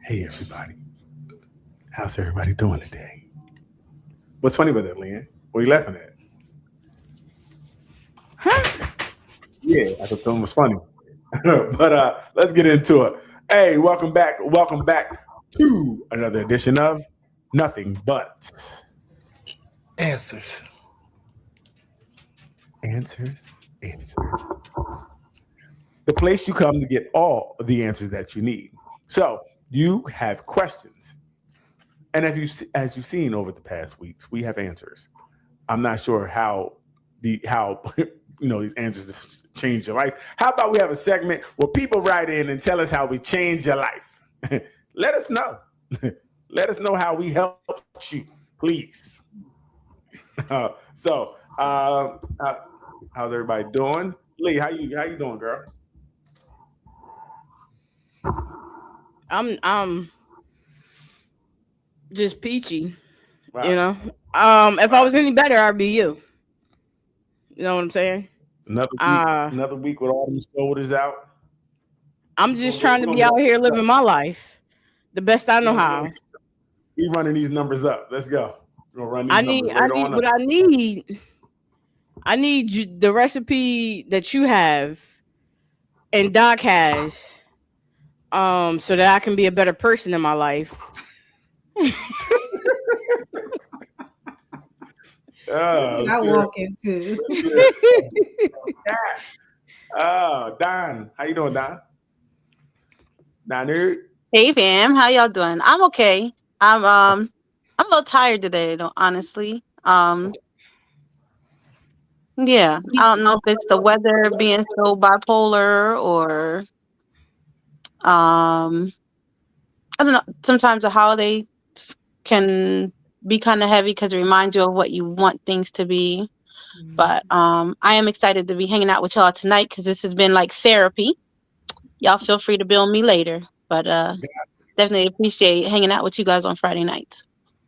Hey, everybody. How's everybody doing today? What's funny about that, Leanne? What are you laughing at? Huh? Yeah, I thought that was funny. But let's get into it. Hey, welcome back. Welcome back to another edition of Nothing But Answers. Answers. The place you come to get all the answers that you need. So you have questions. And as you've seen over the past weeks, we have answers. I'm not sure how these answers have changed your life. How about we have a segment where people write in and tell us how we changed your life? Let us know. Let us know how we helped you, please. So, how's everybody doing? Lee, how you doing, girl? I'm just peachy, you Wow. know. If I was any better, I'd be you. You know what I'm saying? Another week, Uh another week with all these shoulders out. I'm We're just gonna, trying we're to gonna be be out here living my life the best I know we're gonna, how. we running these numbers up. Let's go. We're gonna run these I numbers need right I need on what up. I need. I need the recipe that you have and Doc has, so that I can be a better person in my life. Let's I get it. walk into. Let's get it. Cat. Don. How you doing, Don? Don, dude. Hey fam, how y'all doing? I'm okay. I'm a little tired today, though, honestly. Yeah, I don't know if it's the weather being so bipolar or um I don't know. Sometimes the holidays can be kind of heavy because it reminds you of what you want things to be. But I am excited to be hanging out with y'all tonight because this has been like therapy. Y'all feel free to bill me later, but definitely appreciate hanging out with you guys on Friday nights.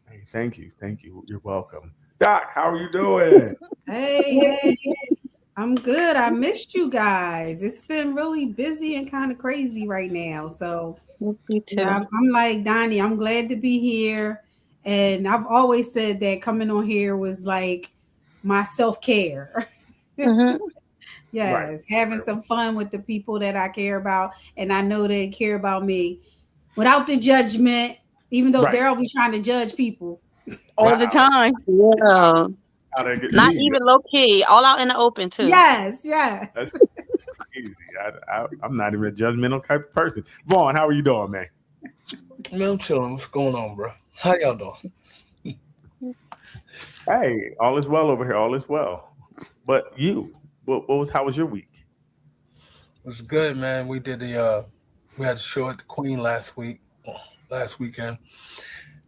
Hey, thank you. Thank you. You're welcome. Doc, how are you doing? Hey, I'm good. I missed you guys. It's been really busy and kind of crazy right now. So, You yeah, too. I'm like Donnie. I'm glad to be here. And I've always said that coming on here was like my self care. Hmm. Right. Yes, having some fun with the people that I care about. And I know they care about me without the judgment, even though Right. Daryl be trying to judge people. All the Wow. time. Yeah. How they get Not me? even low key, all out in the open too. Yes, yes. That's crazy. I'm not even a judgmental type of person. Vaughn, how are you doing, man? Man, I'm chilling. What's going on, bro? How y'all doing? Hey, all is well over here. All is well. But you, how was your week? What's good, man? We had a show at the Queen last weekend.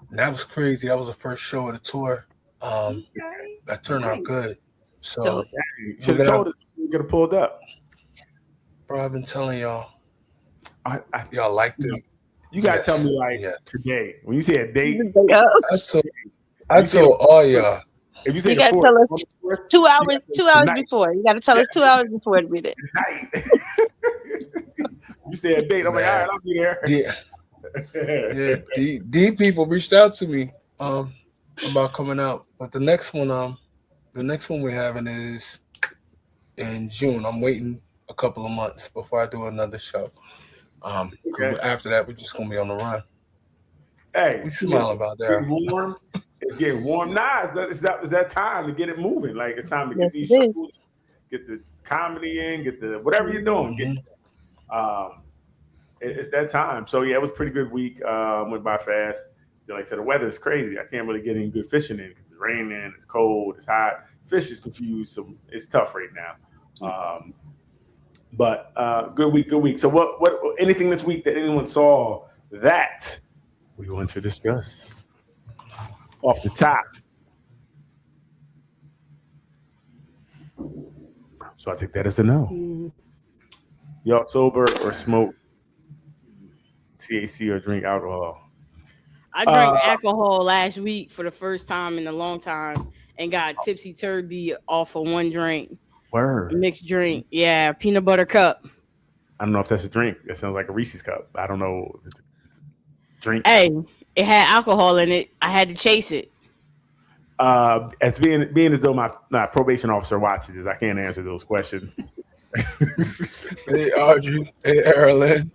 And that was crazy. That was the first show of the tour. Um, Okay. that turned out Nice. good. So So You we're should have gonna, told us you could have pulled up. bro. I've been telling y'all, I y'all like you, know, the you gotta tell me yes, like yes. today. When you say a date, I told, if I you say the told all fourth, y'all. if you say you the gotta fourth, tell us on the fourth, two you gotta hours, say 2 hours tonight. before. You gotta tell Yeah, us 2 hours before to be there. tonight. You say a date, I'm like, all right, Man, I'll be there. the yeah, the people reached out to me about coming out, but the next one we're having is in June. I'm waiting a couple of months before I do another show. Okay. Because after that, we're just gonna be on the run. Hey, We it's smiling about getting there. warm. It's getting warm. Nah, it's that time to get it moving. Like it's time to Yes, get these it is. shows, get the comedy in, get the whatever you're doing. Get Hmm. um, it's that time. So yeah, it was a pretty good week. Went by fast. Like I said, the weather is crazy. I can't really get any good fishing in because it's raining, it's cold, it's hot. Fish is confused, so it's tough right now. But good week, good week. So what anything this week that anyone saw that we want to discuss off the top? So I think that is a no. Mm. Y'all sober or smoke THC or drink alcohol? I drank Uh, alcohol last week for the first time in a long time and got tipsy turvy off of one drink, a word. mixed drink. Yeah, peanut butter cup. I don't know if that's a drink. That sounds like a Reese's cup. I don't know. If it's, drink. Hey, it had alcohol in it. I had to chase it. As being as though my probation officer watches this, I can't answer those questions. Hey, Audrey. Hey, Erlen.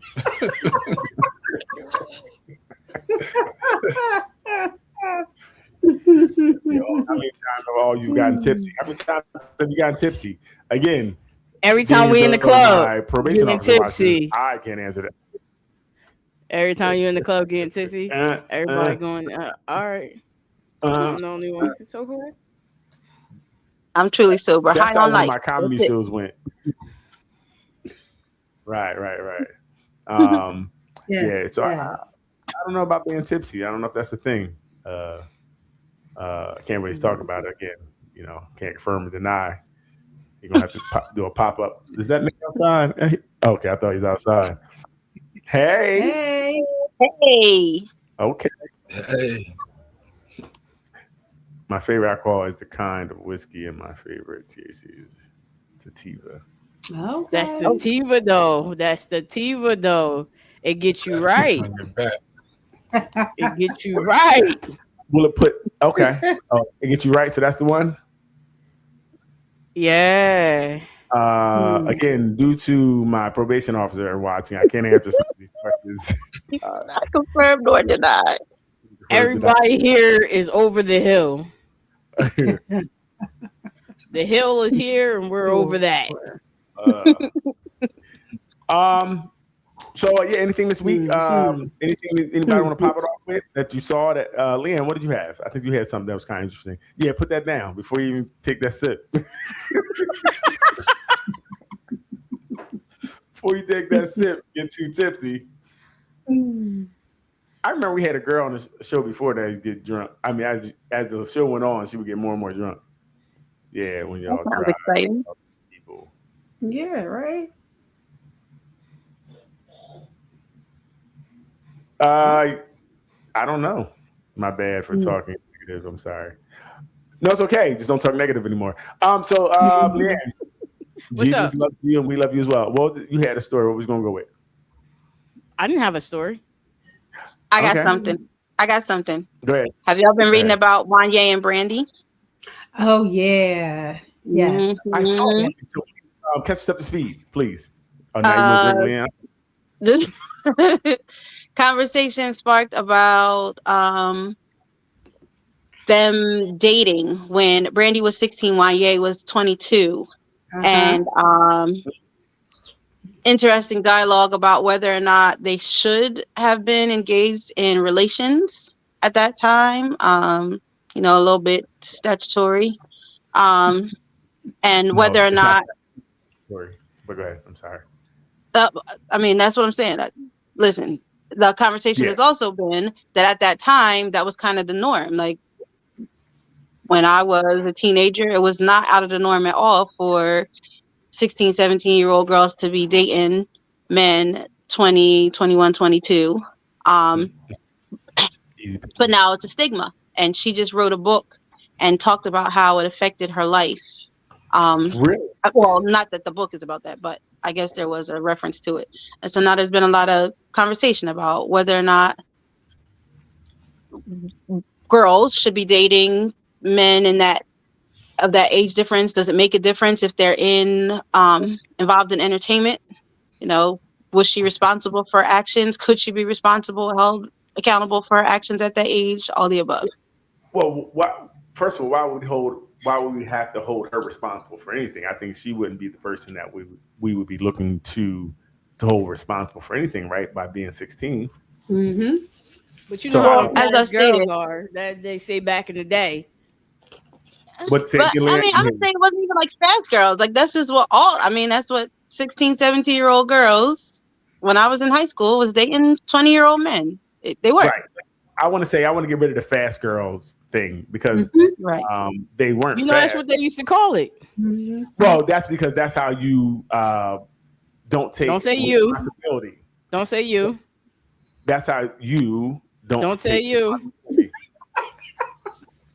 How many times have all you gotten tipsy? How many times have you gotten tipsy? Again, Every time we in the being as though my club, probation getting officer watches this, tipsy. I can't answer that. Every time you in the club getting tipsy, everybody uh, going, all right. uh, I'm the only one. It's okay. I'm truly sober. That's High how on one of life. my comedy That's it. shows went. Right. Yes, Yeah, so yes. I don't know about being tipsy. I don't know if that's a thing. I can't really talk about it again. Can't confirm or deny. You're gonna have to do a pop up. Is that nigga outside? Okay, I thought he's outside. Hey. Hey. Hey. Okay. Hey. My favorite alcohol is the kind of whiskey, and my favorite THC is sativa. Okay. That's sativa though. It gets you right. On your back. It gets you right. Will it put okay? Oh, it gets you right. So that's the one. Yeah. Again, due to my probation officer watching, I can't answer some of these questions. Not confirmed nor denied. Everybody here is over the hill. The hill is here, and we're over that. So yeah, anything this week? Anything anybody want to pop it off with that you saw? That Leanne, what did you have? I think you had something that was kind of interesting. Yeah, put that down before you even take that sip. Before you take that sip, get too tipsy. I remember we had a girl on the show before that get drunk. I mean, as the show went on, she would get more and more drunk. Yeah, when y'all That sounds drive exciting. people. Yeah, right. I don't know. My bad for talking negative. I'm sorry. No, it's okay. Just don't talk negative anymore. So Leanne, What's Jesus up? loves you and we love you as well. Well, you had a story. What was gonna go with? I didn't have a story. I got Okay. something. Go ahead. Have y'all been Go reading ahead. about Wanye and Brandy? Oh yeah. Yes. I saw Mhm. something. So, catch us up to speed, please. Oh, now you want to drink, Leanne? This conversation sparked about them dating when Brandy was 16, Wanye was 22, and interesting dialogue about whether or not they should have been engaged in relations at that time. A little bit statutory, and whether or It's not. Sorry, but go ahead. I'm sorry. I mean, that's what I'm saying. Listen, the conversation has also been that at that time, that was kind of the norm. Like when I was a teenager, it was not out of the norm at all for 16, 17-year-old girls to be dating men 20, 21, 22. But now it's a stigma. And she just wrote a book and talked about how it affected her life. Really? Well, not that the book is about that, but I guess there was a reference to it. And so now there's been a lot of conversation about whether or not girls should be dating men of that age difference. Does it make a difference if they're involved in entertainment? Was she responsible for actions? Could she be held accountable for her actions at that age? All the above. Well, first of all, why would we have to hold her responsible for anything? I think she wouldn't be the person that we would be looking to hold responsible for anything, right? By being 16. Mm-hmm. But you So, know how as I fast girls stated- are. That they say back in the day. But I'm saying it wasn't even like fast girls. Like that's just that's what 16, 17-year-old girls when I was in high school was dating 20-year-old men. They were. Right. I want to get rid of the fast girls thing because Right. they weren't. You know, fast. that's what they used to call it. Mm-hmm. Well, that's because that's how you don't take Don't say you. responsibility. Don't say you. That's how you Don't say you. responsibility.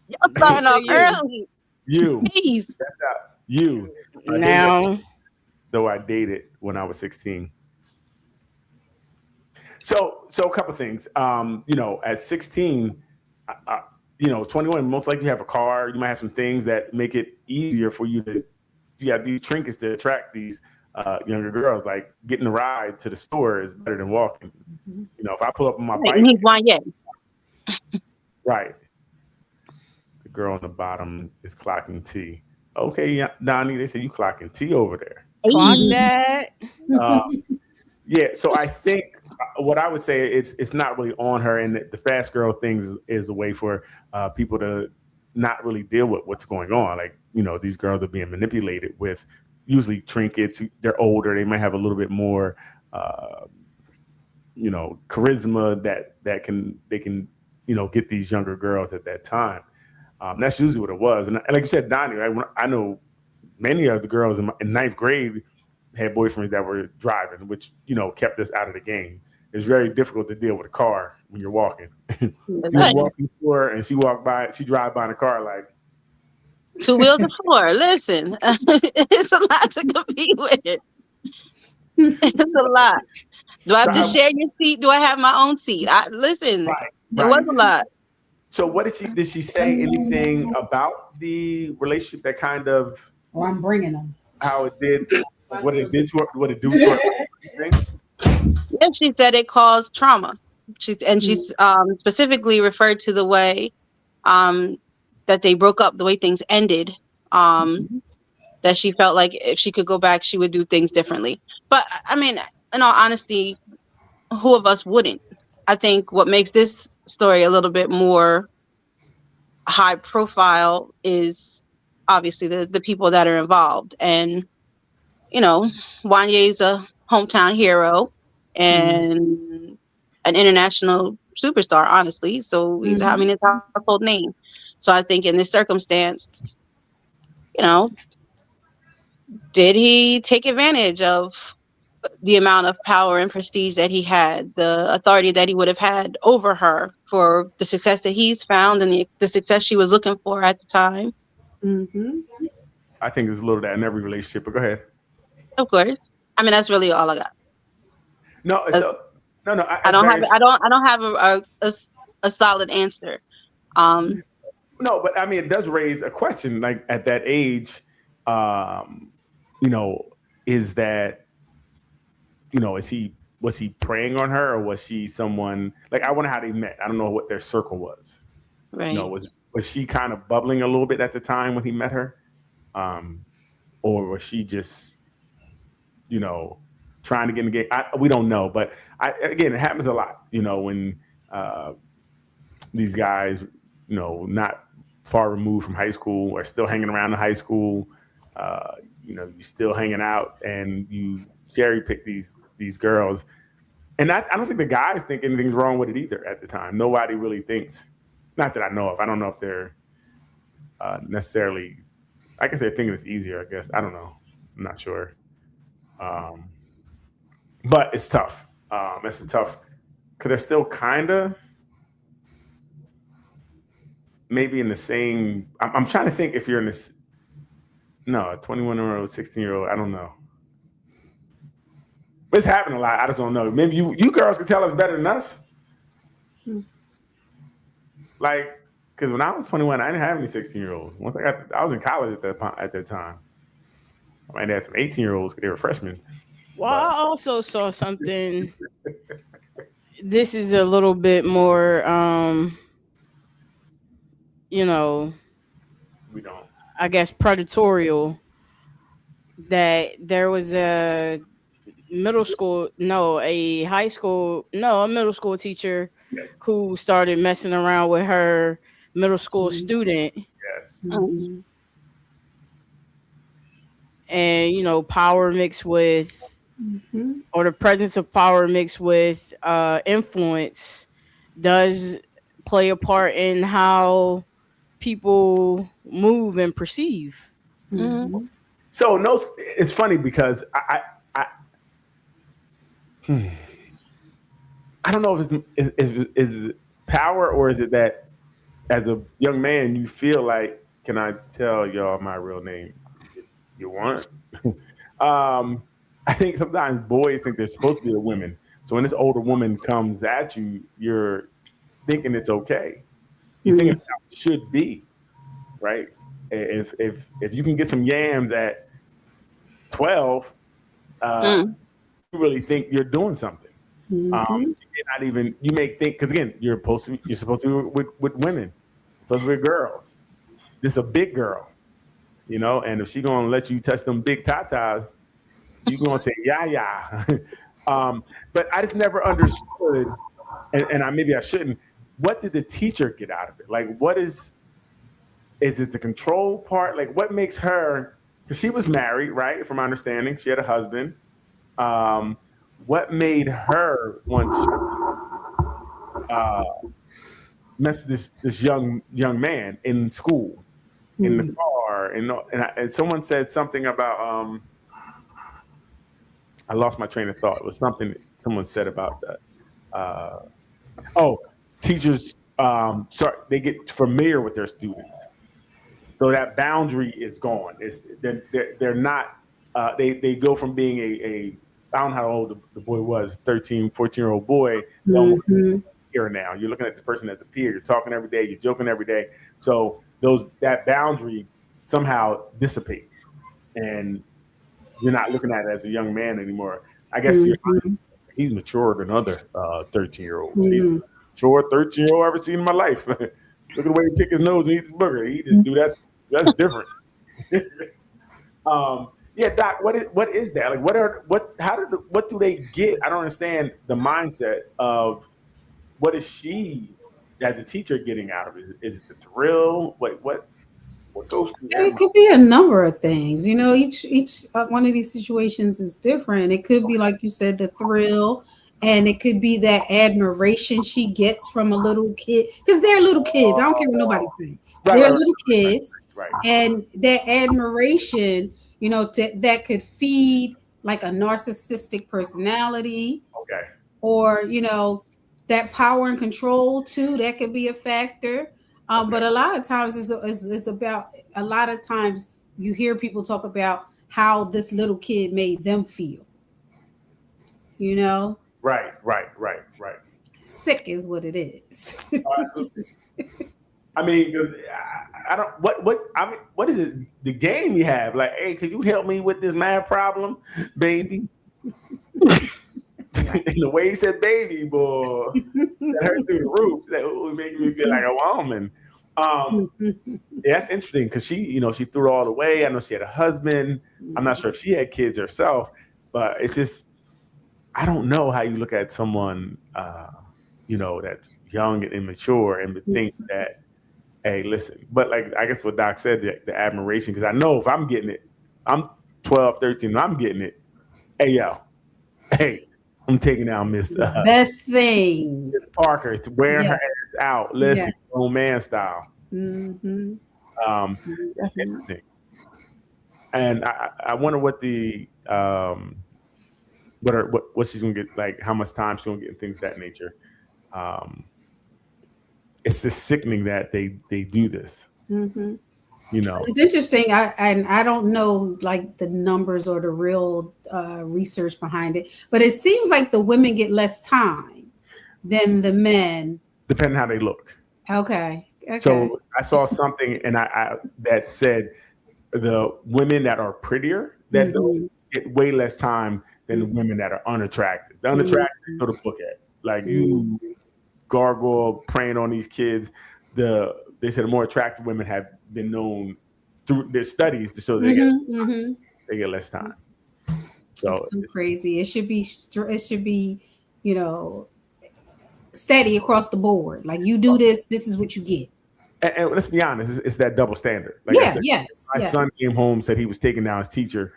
Y'all starting off you. early. You. Please. That's how you. Now, Though I dated when I was 16. So a couple things. At 16, 21, most likely you have a car. You might have some things that make it easier for you to. You have these trinkets to attract these younger girls. Like getting a ride to the store is better than walking. If I pull up on my bike, He's Wanye. right. The girl on the bottom is clocking T. Okay, yeah, Donnie, they say you clocking T over there. Clock that. Yeah, so I think what I would say it's not really on her, and the fast girl things is a way for people to not really deal with what's going on. Like, these girls are being manipulated with usually trinkets. They're older. They might have a little bit more, charisma that they can get these younger girls at that time. That's usually what it was. And like you said, Donnie, I know many of the girls in ninth grade had boyfriends that were driving, which, kept us out of the game. It's very difficult to deal with a car when you're walking. You're walking to her and she drive by in a car like, 2 wheels of 4. Listen, it's a lot to compete with. It's a lot. Do I have to share your seat? Do I have my own seat? Listen, right. It was a lot. So what did she say anything about the relationship that kind of, I'm bringing them. How it did, what it did to her, what it do to her? Yeah, she said it caused trauma. She specifically referred to the way that they broke up, the way things ended. That she felt like if she could go back, she would do things differently. But I mean, in all honesty, who of us wouldn't? I think what makes this story a little bit more high profile is obviously the people that are involved. And, Wanye's a hometown hero and an international superstar, honestly. So he's having his household name. So I think in this circumstance, did he take advantage of the amount of power and prestige that he had, the authority that he would have had over her for the success that he's found and the success she was looking for at the time? I think there's a little of that in every relationship, but go ahead. Of course. I mean, that's really all I got. No, no. I don't have a solid answer. No, but I mean, it does raise a question. Like at that age, is that, was he preying on her, or was she someone like, I wonder how they met. I don't know what their circle was. Right. Was she kind of bubbling a little bit at the time when he met her, or was she just, trying to get in the game? We don't know, but again, it happens a lot. When these guys, not far removed from high school are still hanging around the high school. You're still hanging out and you cherry pick these girls. And I don't think the guys think anything's wrong with it either at the time. Nobody really thinks, not that I know of. I don't know if they're necessarily, I guess they're thinking it's easier, I guess. I don't know. I'm not sure. But it's tough. It's tough because they're still kind of maybe in the same. I'm trying to think if you're in this. No, a 21-year-old, 16-year-old. I don't know. It's happening a lot. I just don't know. Maybe you girls can tell us better than us. Like, because when I was 21, I didn't have any 16-year-olds. Once I was in college at that time. I might have had some 18-year-olds because they were freshmen. Well, I also saw something. This is a little bit more, We don't. I guess predatorial. That there was a middle school teacher who started messing around with her middle school student. Yes. And power mixed with or the presence of power mixed with influence does play a part in how people move and perceive. So no, it's funny because I don't know if it's power or is it that as a young man you feel like, can I tell y'all my real name? You want? I think sometimes boys think they're supposed to be the women. So when this older woman comes at you, you're thinking it's okay. You think it's how it should be, right? If you can get some yams at 12, you really think you're doing something. You're not even. You may think, because again, you're supposed to be with women, supposed to be with girls. This is a big girl, you know. And if she gonna let you touch them big tatas, you gonna say yeah. But I just never understood, and maybe I shouldn't. What did the teacher get out of it? Like, what is it the control part? Like, what makes her? Because she was married, right? From my understanding, she had a husband. What made her want to mess with this young man in school, in the car, and someone said something about I lost my train of thought. It was something someone said about that. Teachers they get familiar with their students, so that boundary is gone. They're not. They go from being a I don't know how old the boy was, 13, 14-year-old boy. Here now, you're looking at this person as a peer. You're talking every day. You're joking every day. So that boundary somehow dissipates, and you're not looking at it as a young man anymore. I guess he's maturer than other 13-year-olds. He's the mature 13-year-old I've ever seen in my life. Look at the way he pick his nose and eat his burger. He just do that. That's different. Yeah, Doc. What is that? Like, what do they get? I don't understand the mindset of what is she as the teacher getting out of it? Is it the thrill? What goes through that? It could be a number of things. You know, each one of these situations is different. It could be, like you said, the thrill, and it could be that admiration she gets from a little kid, because they're little kids. I don't care what nobody thinks. They're little kids, right? And that admiration, you know, that could feed like a narcissistic personality. Okay. Or, you know, that power and control too, that could be a factor. But a lot of times it's about, a lot of times you hear people talk about how this little kid made them feel. You know? Right. Sick is what it is. I mean, I don't. What is it? The game you have? Like, hey, could you help me with this math problem, baby? And the way he said "baby," boy, that hurt through the roof. That was making me feel like a woman. Yeah, that's interesting because she threw it all away. I know she had a husband. I'm not sure if she had kids herself, but it's just, I don't know how you look at someone, that's young and immature and think that, hey, listen. But like, I guess what Doc said, the admiration, because I know if I'm getting it, I'm 12, 13, I'm getting it. Hey, I'm taking out Miss Best thing. Miss Parker to wearing her ass out. Listen, old man style. That's interesting. And I wonder what the what she's gonna get, like how much time she's gonna get and things of that nature. It's just sickening that they do this. It's interesting. I don't know like the numbers or the real research behind it, but it seems like the women get less time than the men, depending how they look. Okay. So I saw something and I that said the women that are prettier that get way less time than the women that are unattractive. The unattractive go to book at, like you gargoyle preying on these kids. They said the more attractive women have been known through their studies to show they get less time. So it's crazy. It should be steady across the board. Like, you do this is what you get. And let's be honest, it's that double standard. Like my son came home, said he was taking down his teacher.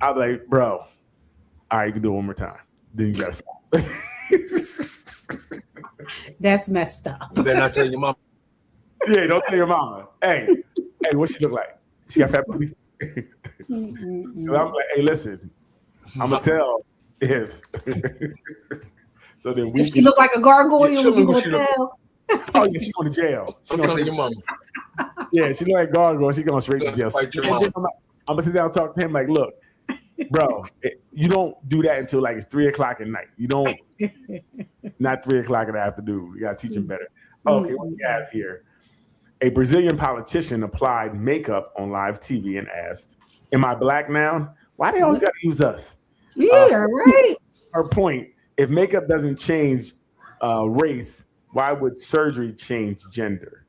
I'll be like, bro, all right, you can do it one more time. Then you gotta stop. That's messed up. You better not tell your mom. Yeah, don't tell your mama. Hey, what she look like? She got fat booty. I'm like, hey, listen, I'm gonna tell if. So then if she look like a gargoyle, you gonna tell. Oh yeah, she's going to jail. She's going to your mama. Yeah, she look like gargoyle. She's going straight to jail. I'm gonna sit down and talk to him like, look, bro, you don't do that until like it's 3:00 at night. You don't, not 3:00 in the afternoon. You gotta teach them better. Okay, what we have here? A Brazilian politician applied makeup on live TV and asked, "Am I black now? Why they always gotta use us?" Yeah, right. Her point: if makeup doesn't change race, why would surgery change gender?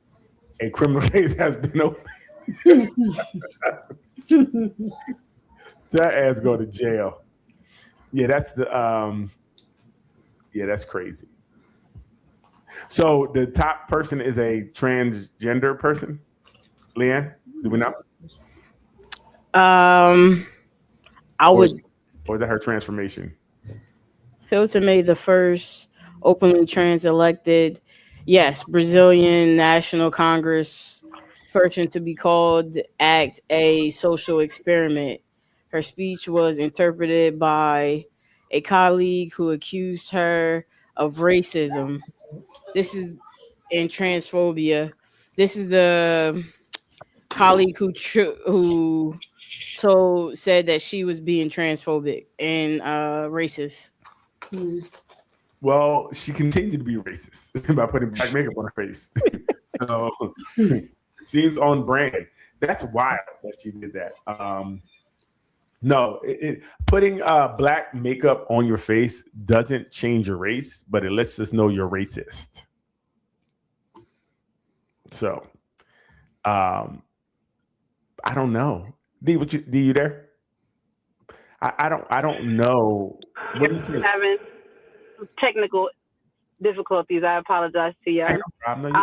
A criminal case has been opened. That ass go to jail. Yeah, that's the yeah, that's crazy. So the top person is a transgender person. Leanne, do we know? I would. Or is that her transformation? Hilton made the first openly trans elected, yes, Brazilian National Congress person to be called act a social experiment. Her speech was interpreted by a colleague who accused her of racism. This is in transphobia. This is the colleague who said that she was being transphobic and racist. Well, she continued to be racist by putting black makeup on her face. So seems on brand. That's wild that she did that. No, putting black makeup on your face doesn't change your race, but it lets us know you're racist. So, I don't know. D, you there? I don't know. What do you think? Having technical difficulties. I apologize to you. No problem.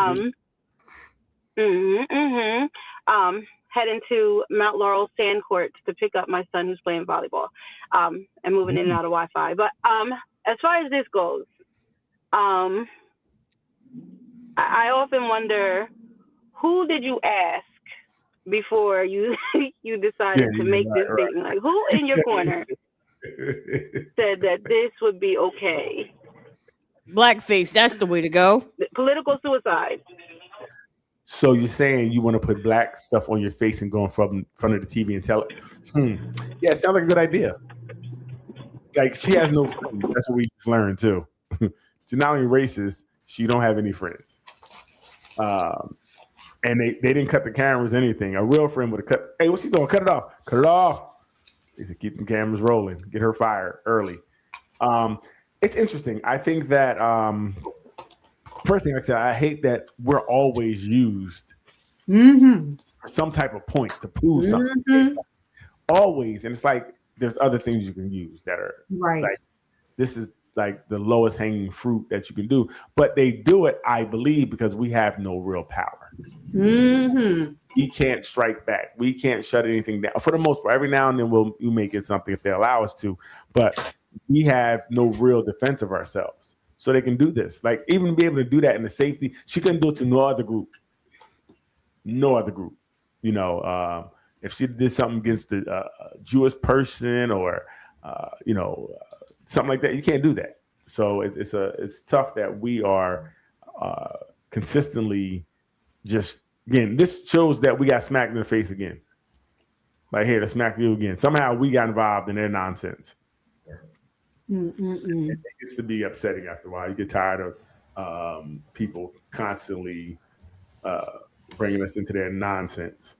No, Heading to Mount Laurel Sand Courts to pick up my son who's playing volleyball, and moving in and out of Wi-Fi. But as far as this goes, I often wonder, who did you ask before you you decided to make this thing? Like, who in your corner said that this would be okay? Blackface, that's the way to go. Political suicide. So you're saying you want to put black stuff on your face and go in front of the TV and tell it? Yeah, it sounds like a good idea. Like, she has no friends. That's what we just learned too. She's not only racist, she don't have any friends. And they didn't cut the cameras, anything. A real friend would have cut. Hey, what's she doing? Cut it off. Cut it off. They said keep the cameras rolling. Get her fired early. It's interesting. I think that first thing I said, I hate that we're always used for some type of point to prove something. It's like, always, and it's like there's other things you can use that are Right. like, this is like the lowest hanging fruit that you can do. But they do it, I believe, because we have no real power. We can't strike back. We can't shut anything down. For the most part, every now and then we may get something if they allow us to, but we have no real defense of ourselves. So they can do this. Like, even be able to do that in the safety, she couldn't do it to no other group. No other group. You know, if she did something against a Jewish person or, something like that, you can't do that. So it's tough that we are consistently just, again, this shows that we got smacked in the face again. Like, here, to smack you again. Somehow we got involved in their nonsense. It gets to be upsetting after a while. You get tired of people constantly bringing us into their nonsense.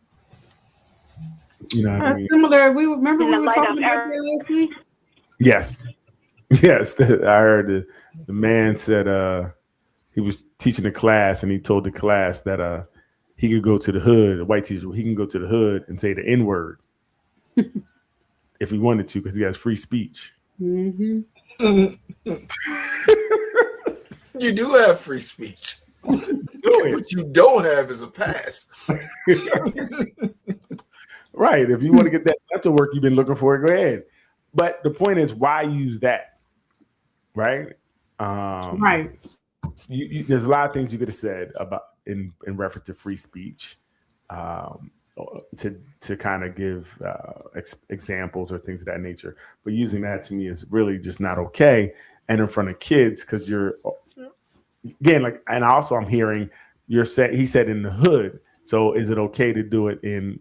You know what I mean? Similar. We were talking about that last week. Yes. Yes. I heard the man said he was teaching a class and he told the class that he could go to the hood, a white teacher, he can go to the hood and say the N-word if he wanted to, because he has free speech. You do have free speech. What you don't have is a pass. Right. If you want to get that mental work you've been looking for, go ahead. But the point is, why use that? Right. Right. There's a lot of things you could have said about in reference to free speech, to kind of give examples or things of that nature. But using that to me is really just not okay. And in front of kids, because you're, again, like, and also I'm hearing he said in the hood. So is it okay to do it in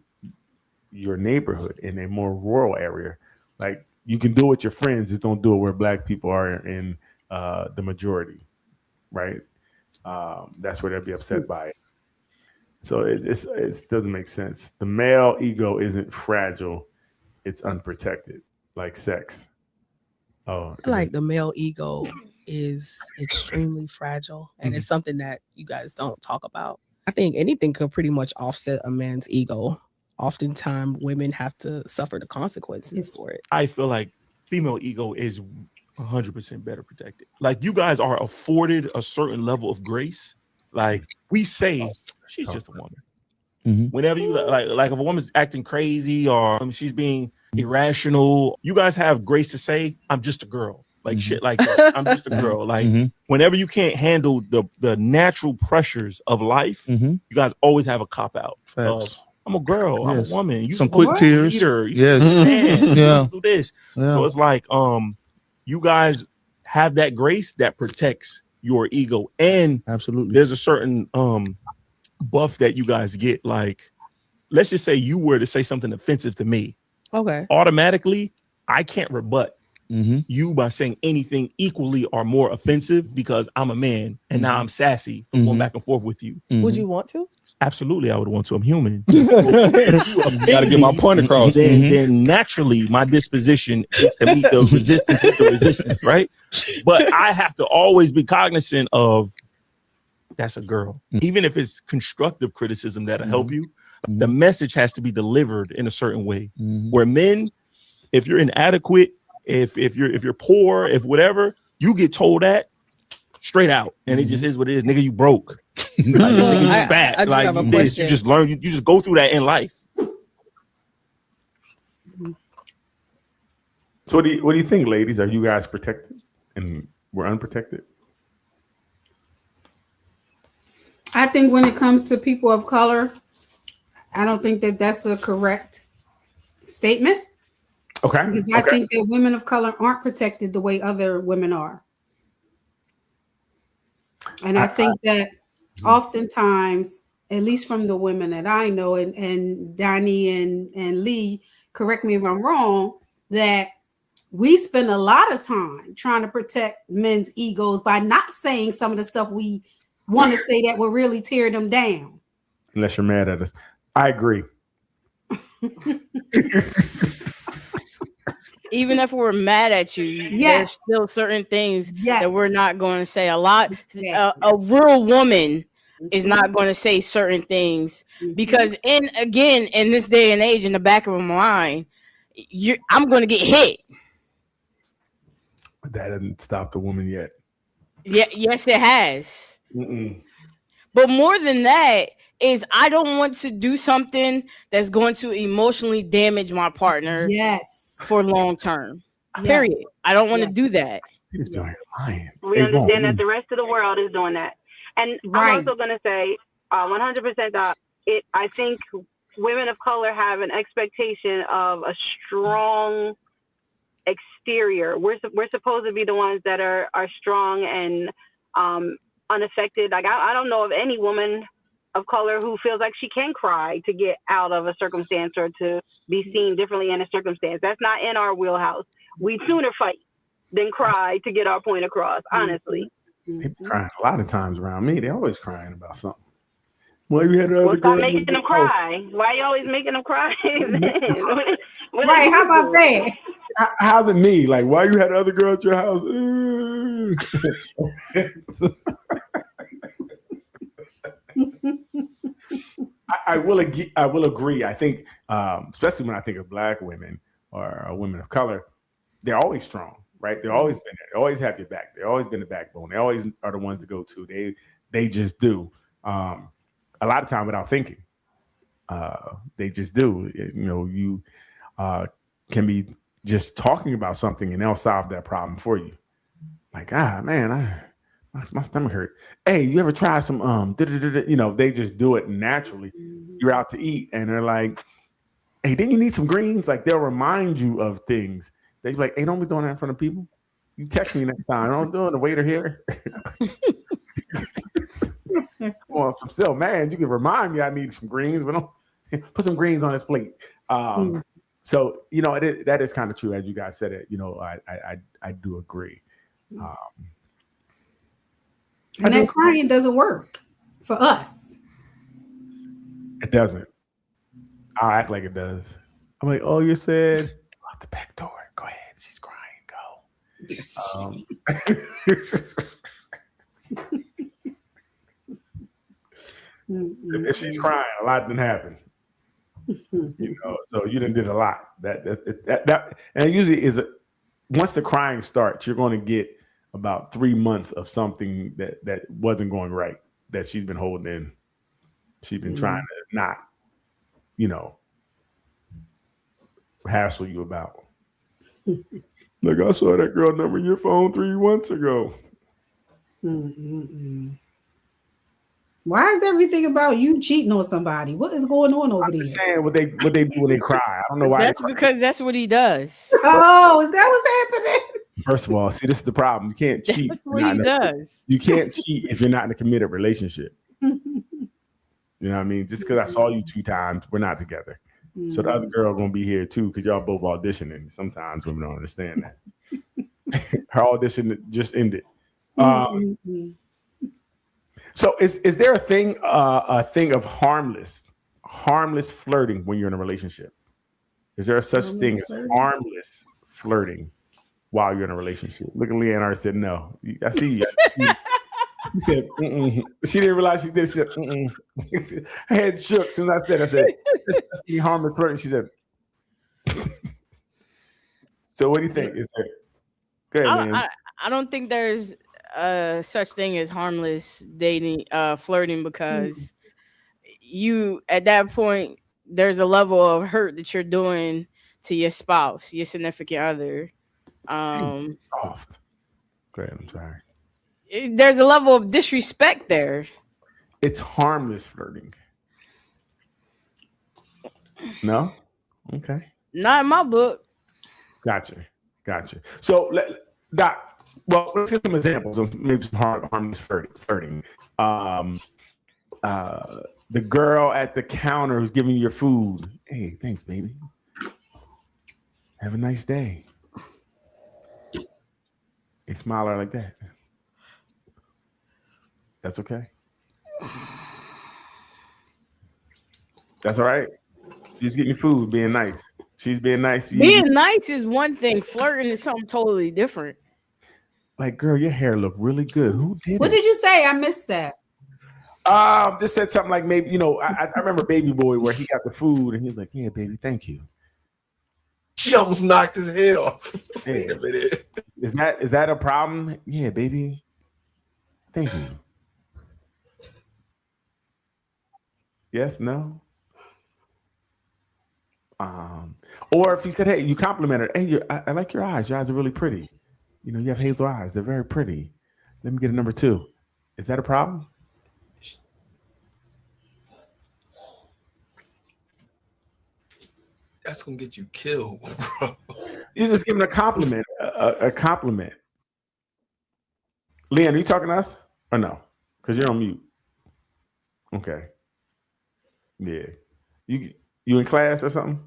your neighborhood in a more rural area? Like you can do it with your friends, just don't do it where black people are in the majority, right? That's where they'll be upset by it. So it doesn't make sense. The male ego isn't fragile; it's unprotected, like sex. Oh, I feel like the male ego is extremely fragile, and it's something that you guys don't talk about. I think anything could pretty much offset a man's ego. Oftentimes, women have to suffer the consequences for it. I feel like female ego is 100% better protected. Like you guys are afforded a certain level of grace. Like we say, she's just a woman. Whenever you like, if a woman's acting crazy or she's being irrational, you guys have grace to say, "I'm just a girl." Like shit, like that. I'm just a girl. Like whenever you can't handle the natural pressures of life, you guys always have a cop out. I'm a girl. I'm a woman. You some quick tears. Leader. Yes. Yeah. Do this. Yeah. So it's like you guys have that grace that protects your ego, and absolutely there's a certain buff that you guys get. Like, let's just say you were to say something offensive to me. Okay. Automatically, I can't rebut you by saying anything equally or more offensive because I'm a man and now I'm sassy for going back and forth with you. Would you want to? Absolutely, I would want to. I'm human. Gotta get my point across. Then naturally, my disposition is to meet the resistance with the resistance, right? But I have to always be cognizant of that's a girl. Even if it's constructive criticism that'll help you, the message has to be delivered in a certain way. Where men, if you're inadequate, if you're poor, if whatever, you get told that straight out, and it just is what it is. Nigga, you broke. Like, nigga, you fat. I like have a this. question. You just learn. You just go through that in life. So what do you think, ladies? Are you guys protected and we're unprotected? I think when it comes to people of color, I don't think that that's a correct statement. Okay. Because I think that women of color aren't protected the way other women are. And I think that oftentimes, at least from the women that I know, and Donnie and Lee, correct me if I'm wrong, that we spend a lot of time trying to protect men's egos by not saying some of the stuff we want to say that will really tear them down. Unless you're mad at us. I agree. Even if we're mad at you, there's still certain things that we're not going to say. A real woman is not going to say certain things because in this day and age, in the back of my mind, I'm going to get hit. That hasn't stopped the woman yet. Yeah, yes, it has. But more than that is I don't want to do something that's going to emotionally damage my partner. For long term. Period. I don't want to do that. We understand that the rest of the world is doing that. And I'm also going to say 100% that I think women of color have an expectation of a strong exterior. We're supposed to be the ones that are strong and unaffected. Like I don't know of any woman of color who feels like she can cry to get out of a circumstance or to be seen differently in a circumstance. That's not in our wheelhouse. We sooner fight than cry to get our point across, honestly. They be crying a lot of times around me. They're always crying about something. Well, you had other girl. Stop making them cry. Why are you always making them cry? Right, how about that? How's it me? Like, why you had other girl at your house? I will agree. I think, especially when I think of Black women or women of color, they're always strong, right? They've always been there. They always have your back. They've always been the backbone. They always are the ones to go to. They just do. A lot of time without thinking. They just do. You can be just talking about something and they'll solve that problem for you. Like, man, my stomach hurt. Hey, you ever try some they just do it naturally. You're out to eat and they're like, hey, didn't you need some greens? Like they'll remind you of things. They're like, hey, don't be doing that in front of people. You text me next time. Don't do it. The waiter here. Well, if I'm still mad, you can remind me I need some greens, but don't put some greens on this plate. So So that is kind of true, as you guys said it. I do agree. And that crying doesn't work for us. It doesn't. I'll act like it does. I'm like, oh, you said out the back door. Go ahead. She's crying. Go. If she's crying, a lot didn't happen. So you done did a lot. That and it usually is once the crying starts, you're going to get about 3 months of something that wasn't going right, that she's been holding in. She's been trying to not, hassle you about. Like, I saw that girl number in your phone 3 months ago. Why is everything about you cheating on somebody? What is going on over there? I'm saying what they do when they cry. I don't know why. That's because that's what he does. Oh, is that what's happening? First of all, see, this is the problem. You can't cheat. That's what he does. You can't cheat if you're not in a committed relationship. You know what I mean? Just because I saw you 2 times, we're not together. So the other girl gonna be here too, because y'all both auditioning. Sometimes women don't understand that. Her audition just ended. So is there a thing of harmless flirting when you're in a relationship? Is there a such thing as harmless flirting while you're in a relationship? Look at Leanne already said no. I see you. She said, she didn't realize she did. She said, her head shook. As soon as I said, this is harmless flirting. She said, so what do you think? Is there? Go ahead, man. I don't think there's such thing as harmless dating, flirting, because you, at that point, there's a level of hurt that you're doing to your spouse, your significant other. Soft. Go ahead, I'm sorry. There's a level of disrespect there. It's harmless flirting. No? Okay. Not in my book. Gotcha. So, Doc, well, let's get some examples of maybe some harmless flirting. The girl at the counter who's giving you your food. Hey, thanks, baby. Have a nice day. And smile at her like that. That's okay. That's all right. She's getting your food, being nice. She's being nice. Being nice is one thing. Flirting is something totally different. Like, girl, your hair look really good. Who did What did you say? I missed that. Just said something like maybe, I remember Baby Boy where he got the food and he was like, yeah, baby, thank you. She almost knocked his head off. Yeah. Is that a problem? Yeah, baby. Thank you. Yes, no. Or if he said, hey, you complimented, hey, I like your eyes. Your eyes are really pretty. You have hazel eyes. They're very pretty. Let me get a number 2. Is that a problem? That's gonna get you killed, bro. You're just giving a compliment. A compliment. Leanne, are you talking to us or no? Because you're on mute. Okay. Yeah. You in class or something?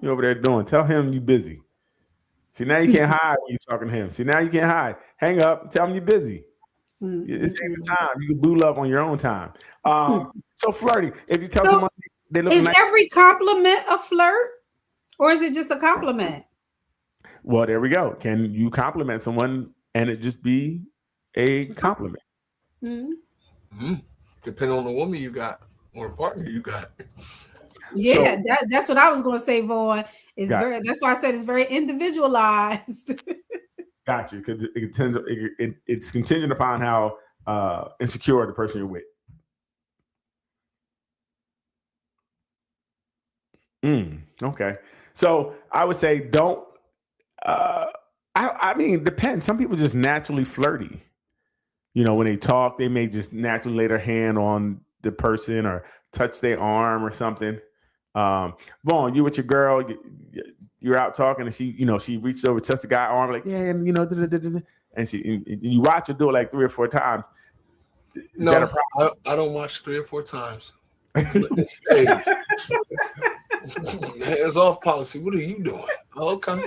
You over there doing? Tell him you busy. See, now you can't hide when you're talking to him. See, now you can't hide. Hang up. Tell him you're busy. It's ain't the time. You can boo love on your own time. So flirting. If you tell someone they look is nice, every compliment a flirt, or is it just a compliment? Well, there we go. Can you compliment someone and it just be a compliment? Depending on the woman you got or partner you got. Yeah, that's what I was going to say, Vaughn. That's why I said it's very individualized. Gotcha. Because it's contingent upon how insecure the person you're with. Okay. So I would say don't. I mean, it depends. Some people just naturally flirty. When they talk, they may just naturally lay their hand on the person or touch their arm or something. Vaughn, you with your girl, you're out talking, and she reached over, touched the guy's arm, like, yeah, and and you watch her do it like 3 or 4 times. No, I don't watch 3 or 4 times. Hey, Hands off policy. What are you doing? Okay.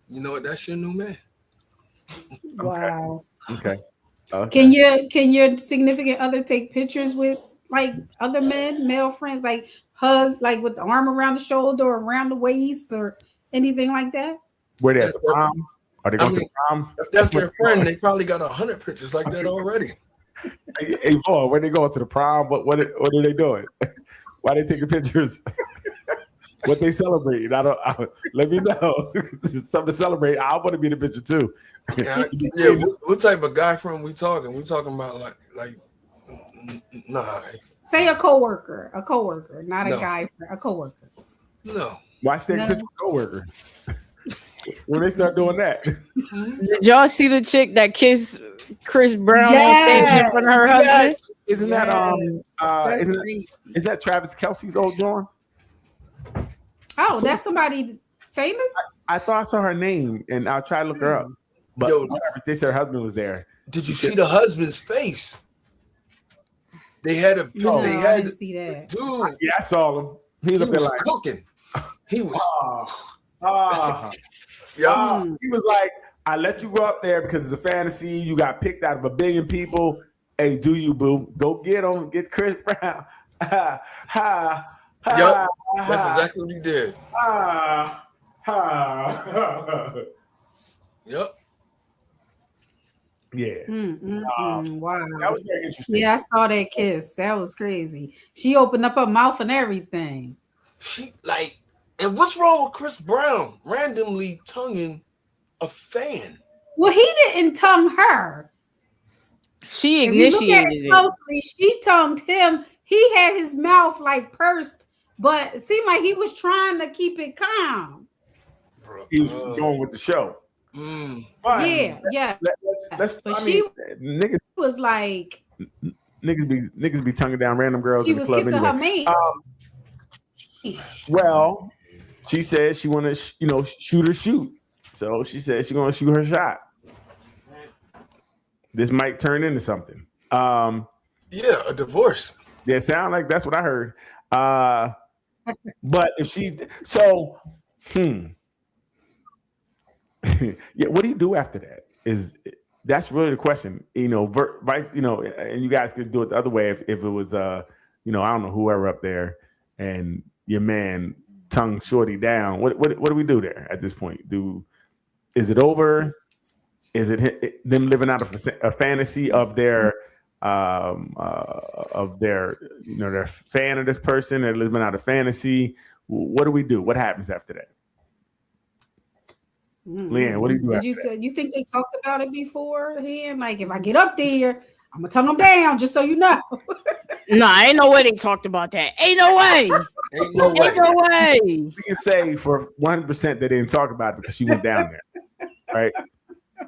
You know what? That's your new man. Wow. Okay. Can your significant other take pictures with like other men, male friends, like hug, like with the arm around the shoulder or around the waist or anything like that? Where they at the prom? Are they going to the prom? If that's their friend, they probably got 100 pictures like that already. Hey, boy, when they going to the prom, what are they doing? Why they taking pictures? What they celebrating? Let me know. Something to celebrate. I want to be in the picture too. Yeah. What type of guy friend we talking? We talking about like nah. Say a coworker, not a guy, a coworker. No. Why stay in picture with coworkers? When they start doing that. Did y'all see the chick that kissed Chris Brown on stage in front of her husband? Isn't that Travis Kelce's old John? Oh, that's somebody famous? I thought I saw her name and I'll try to look her up. But they said her husband was there. Did you see the husband's face? They had a no, I didn't see that. Dude. Yeah, I saw him. He was like cooking. He was he was like, I let you go up there because it's a fantasy. You got picked out of 1 billion people. Hey, do you, boo? Go get him. Get Chris Brown. Yep. That's exactly what he did. Yep. Yeah. Wow. That was very interesting. Yeah, I saw that kiss. That was crazy. She opened up her mouth and everything. And what's wrong with Chris Brown randomly tonguing a fan? Well, he didn't tongue her. She initiated it. Closely, she tongued him. He had his mouth like pursed, but it seemed like he was trying to keep it calm. He was going with the show. But yeah. Let's. But niggas was like niggas be tonguing down random girls. She in the was club kissing anyway. her mate. Well, she said she want to, shoot her shoot. So she said she gonna shoot her shot. This might turn into something. Yeah, a divorce. Yeah, sound like that's what I heard. But if she, so, yeah, what do you do after that? That's really the question. And you guys could do it the other way if it was, I don't know, whoever up there, and your man tongue shorty down. What do we do there at this point? Is it over? Is it them living out a fantasy of their their fan of this person? They're living out a fantasy. What do we do? What happens after that? Leanne, what do you do after that? You think they talked about it beforehand? Like, if I get up there, I'm gonna tongue them down, just so you know. No, ain't no way they talked about that. Ain't no way. Ain't no way. We can say for 100% they didn't talk about it because she went down there, right?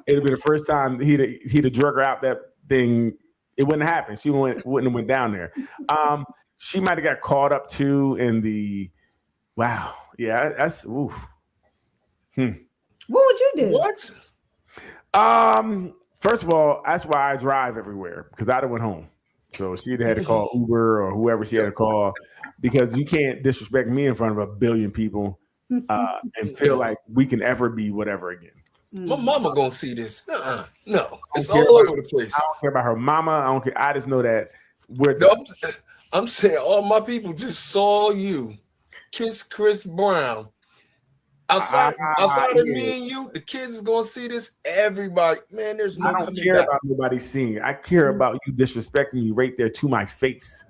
It'd be the first time he'd have drug her out that thing. It wouldn't happen. She wouldn't have went down there. She might have got caught up too in the. Wow. Yeah, that's oof. What would you do? What? First of all, that's why I drive everywhere because I'd have went home. So she'd had to call Uber or whoever she had to call because you can't disrespect me in front of 1 billion people and feel like we can ever be whatever again. My mama gonna see this. No, it's all over the place. I don't care about her mama. I don't care. I just know that I'm saying all my people just saw you kiss Chris Brown. Outside of me and you, the kids is gonna see this. Everybody, man, there's no. I don't care about nobody seeing it. I care about you disrespecting me right there to my face.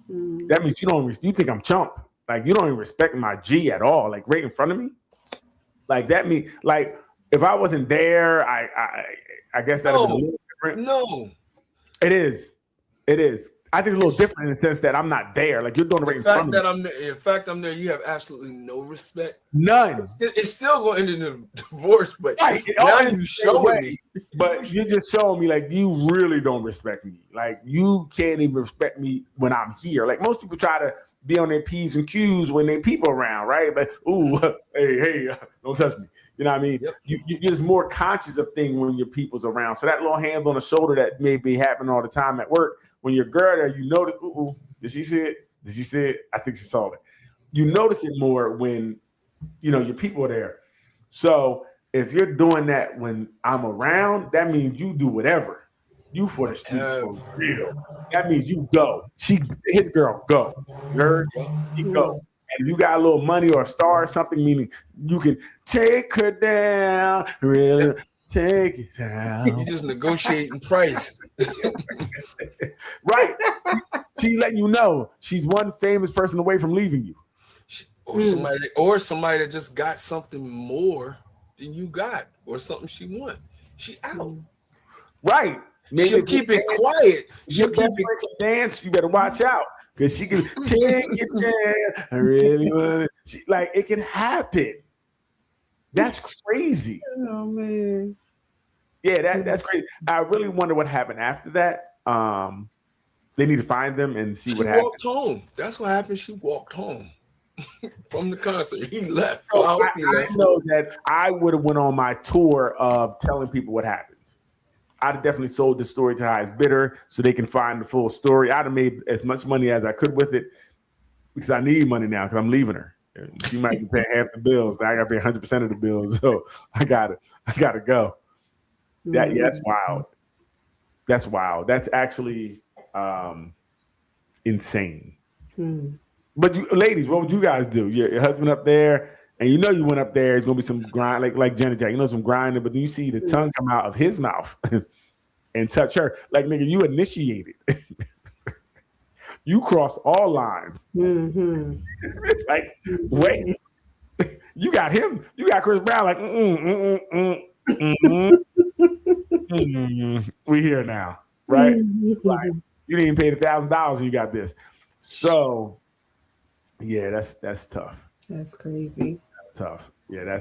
That means you think I'm chump. Like you don't even respect my G at all. Like right in front of me. Like that means like if I wasn't there, I guess that would be a little different. No, it is. It is. I think it's a little different in the sense that I'm not there. Like you're doing it right in front of me. In fact, I'm there. You have absolutely no respect. None. It's still going to end in a divorce, but right. now you showing me. But you're just showing me like you really don't respect me. Like you can't even respect me when I'm here. Like most people try to be on their P's and Q's when they people around, right? But hey, don't touch me. You know what I mean? Yep. You're just more conscious of things when your people's around. So that little hand on the shoulder that may be happening all the time at work, when your girl there, you notice, did she see it? Did you see it? I think she saw it. You notice it more when, your people are there. So if you're doing that when I'm around, that means you do whatever. You for the streets for real. That means you go. His girl, go. You heard? You go. And you got a little money or a star or something, meaning you can take her down, really take it down. You just negotiating price. Right. She's letting you know she's one famous person away from leaving you. Or somebody that just got something more than you got, or something she want. She out. Right. Maybe she'll keep it quiet. Your best friend can dance, you better watch out. Because she can take it down. I really want it. It can happen. That's crazy. Oh man. Yeah, that's crazy. I really wonder what happened after that. They need to find them and see what happened. She walked home. That's what happened. She walked home from the concert. He left. So I know that I would have went on my tour of telling people what happened. I'd have definitely sold the story to highest bidder so they can find the full story. I'd have made as much money as I could with it because I need money now because I'm leaving her. She might be paying half the bills. I got to pay 100% of the bills, so I gotta go. That's wild. That's wild. That's actually insane. But you, ladies, what would you guys do? Your husband up there, and you went up there. It's gonna be some grind, like Janet Jackson. Some grinding, but then you see the tongue come out of his mouth and touch her. Like nigga, you initiated. You cross all lines. Like wait, you got him. You got Chris Brown. Like we here now, right? Like you didn't even pay the $1,000 and you got this. So yeah, that's tough. That's crazy. That's tough. Yeah,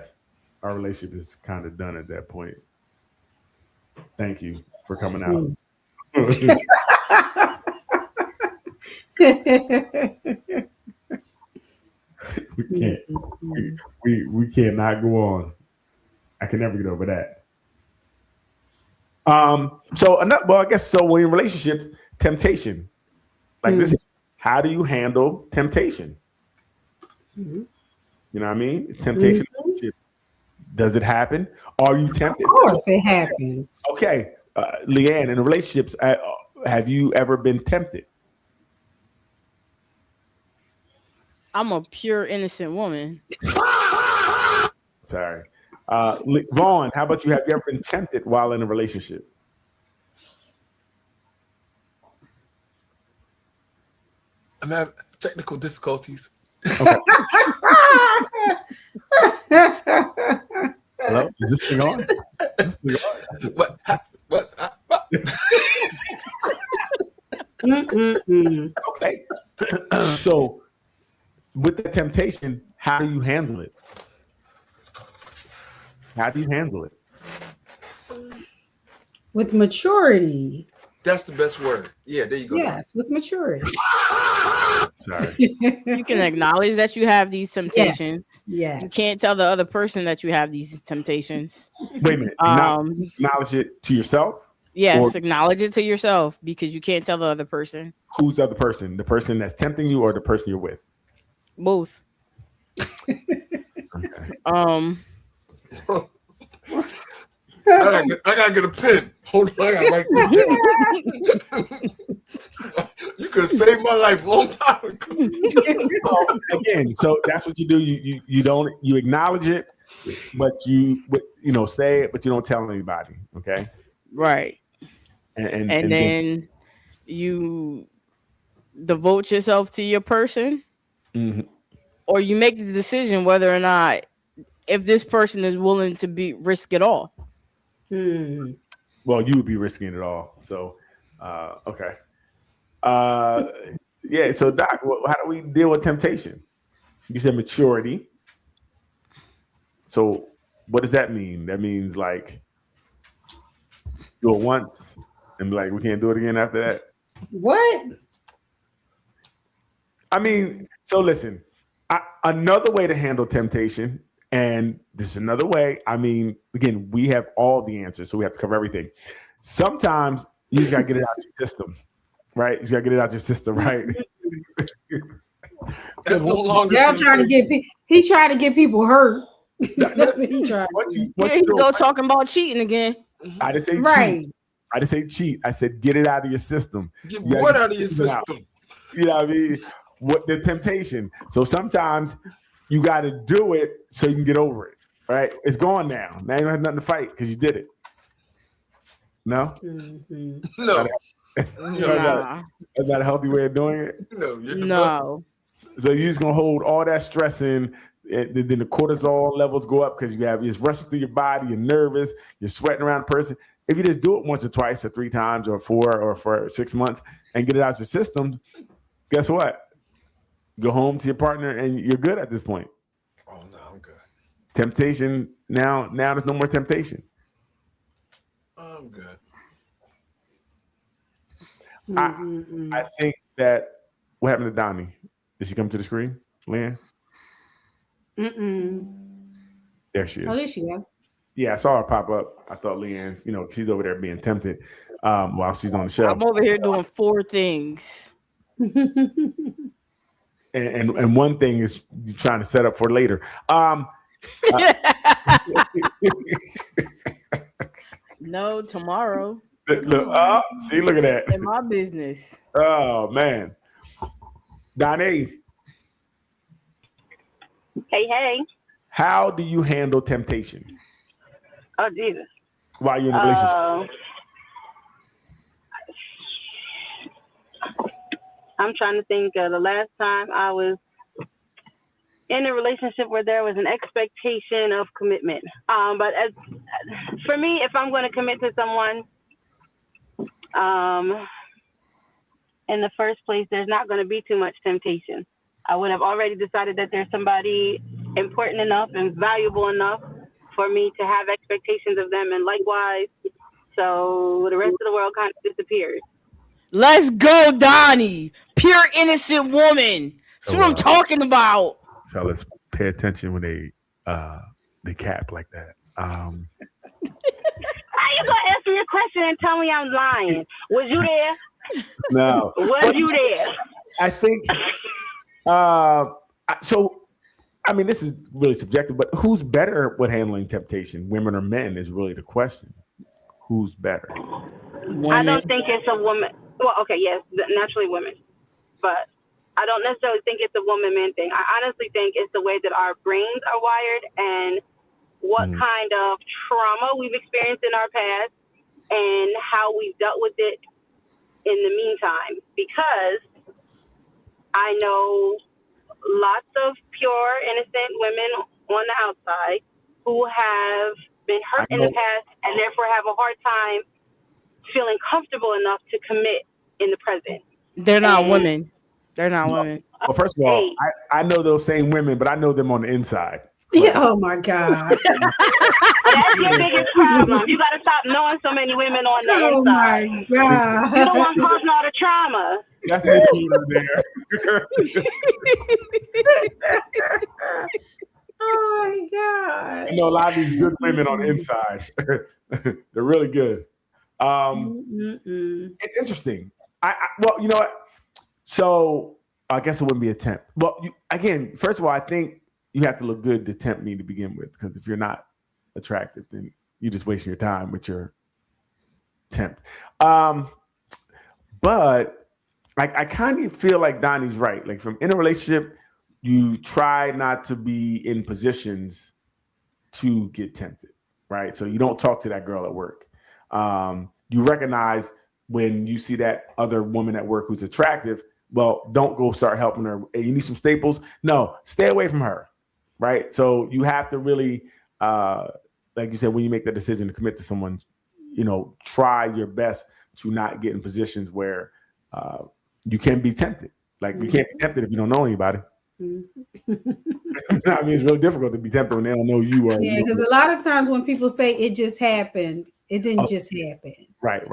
our relationship is kind of done at that point. Thank you for coming out. We can't. We cannot go on. I can never get over that. I guess so. When in relationships, temptation, like this is how do you handle temptation? You know what I mean? Temptation. Does it happen? Are you tempted? Of course, it happens. Okay, Leanne, in relationships, have you ever been tempted? I'm a pure innocent woman. Sorry. Vaughn, how about you? Have you ever been tempted while in a relationship? I'm having technical difficulties. Okay. Hello? Is this thing on? What's Okay. So with the temptation, how do you handle it? How do you handle it? With maturity. That's the best word. Yeah, there you go. Yes, with maturity. Sorry. You can acknowledge that you have these temptations. Yes. You can't tell the other person that you have these temptations. Wait a minute. Acknowledge it to yourself? Yes, acknowledge it to yourself because you can't tell the other person. Who's the other person? The person that's tempting you or the person you're with? Both. Okay. I gotta get a pen. Hold on, I gotta write this down. You could have saved my life a long time ago. Again, so that's what you do. You acknowledge it, but you say it, but you don't tell anybody. Okay. Right. And then you devote yourself to your person, or you make the decision whether or not if this person is willing to risk it all. Well, you would be risking it all. So, okay. Yeah. So, Doc, how do we deal with temptation? You said maturity. So, what does that mean? That means like do it once and be like, we can't do it again after that. What? I mean, so listen. Another way to handle temptation. And this is another way. I mean, again, we have all the answers, so we have to cover everything. Sometimes you just gotta get it out of your system, right? You gotta get it out of your system, right? That's no longer. They're trying to get he tried to get people hurt. That's what he tried. Here you go talking about cheating again. I didn't say Right. cheat. I didn't say cheat. I said get it out of your system. Get what out of your system? You know what I mean? What the temptation. So sometimes you got to do it so you can get over it. Right? It's gone now. Now you don't have nothing to fight because you did it. No? No. Nah. That's not a healthy way of doing it. No. You're No. So you're just gonna hold all that stress in, and then the cortisol levels go up because it's rushing through your body. You're nervous. You're sweating around the person. If you just do it once or twice or 3 times or 4 or for 6 months and get it out your system, guess what? Go home to your partner and you're good at this point. Oh no, I'm good. Temptation now there's no more temptation. I'm good. I think that what happened to Donnie? Did she come to the screen, Leanne? There she is. Oh, there she go. Yeah, I saw her pop up. I thought Leanne's, she's over there being tempted while she's on the show. I'm over here doing 4 things. And one thing is you're trying to set up for later. No, tomorrow. Look, see, look at that. In my business. Oh man, Donnie. Hey. How do you handle temptation Oh, Jesus. while you're in a relationship? I'm trying to think of the last time I was in a relationship where there was an expectation of commitment. But for me, if I'm going to commit to someone, in the first place, there's not going to be too much temptation. I would have already decided that there's somebody important enough and valuable enough for me to have expectations of them, and likewise. So the rest of the world kind of disappears. Let's go, Donnie. Pure innocent woman. That's what I'm talking about. Fellas, pay attention when they cap like that. How you gonna answer your question and tell me I'm lying? Was you there? No. Was you there? I think so. I mean, this is really subjective, but who's better with handling temptation, women or men, is really the question. Who's better? Women. I don't think it's a woman. Well, okay, yes, naturally women, but I don't necessarily think it's a woman-man thing. I honestly think it's the way that our brains are wired and what kind of trauma we've experienced in our past and how we've dealt with it in the meantime. Because I know lots of pure, innocent women on the outside who have been hurt in the past and therefore have a hard time feeling comfortable enough to commit in the present. They're not women. They're not women. Well, first of all, I know those same women, but I know them on the inside. Yeah, oh my God. That's your biggest problem. You got to stop knowing so many women on the Oh inside. my God. You're the one causing all the trauma. That's the there. Oh my God. I know a lot of these good women on the inside. They're really good. It's interesting. Well, you know what? So I guess it wouldn't be a tempt. Well, again, first of all, I think you have to look good to tempt me to begin with, because if you're not attractive, then you're just wasting your time with your tempt. But I kind of feel like Donnie's right. Like, from in a relationship, you try not to be in positions to get tempted, right? So you don't talk to that girl at work. You recognize when you see that other woman at work who's attractive, well, don't go start helping her. Hey, you need some staples? No, stay away from her, right? So you have to really, like you said, when you make that decision to commit to someone, try your best to not get in positions where you can be tempted. Like, you can't be tempted if you don't know anybody. I mean, it's really difficult to be tempted when they don't know you. Yeah, because a lot of times when people say it just happened, it didn't just happen. Right.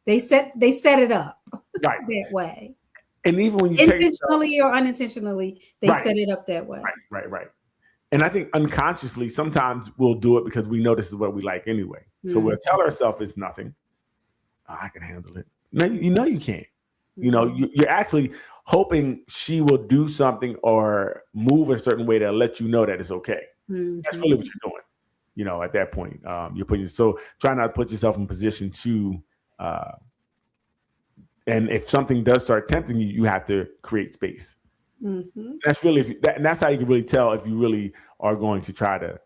They set it up right that way. And even when you intentionally or unintentionally, they set it up that way. Right. And I think unconsciously, sometimes we'll do it because we know this is what we like anyway. So we'll tell ourselves it's nothing. Oh, I can handle it. No, you can't. You're actually hoping she will do something or move a certain way to let you know that it's okay. That's really what you're doing. You know, at that point, you're putting, so try not to put yourself in position to, and if something does start tempting you, you have to create space. That's really, and that's how you can really tell if you really are going to try to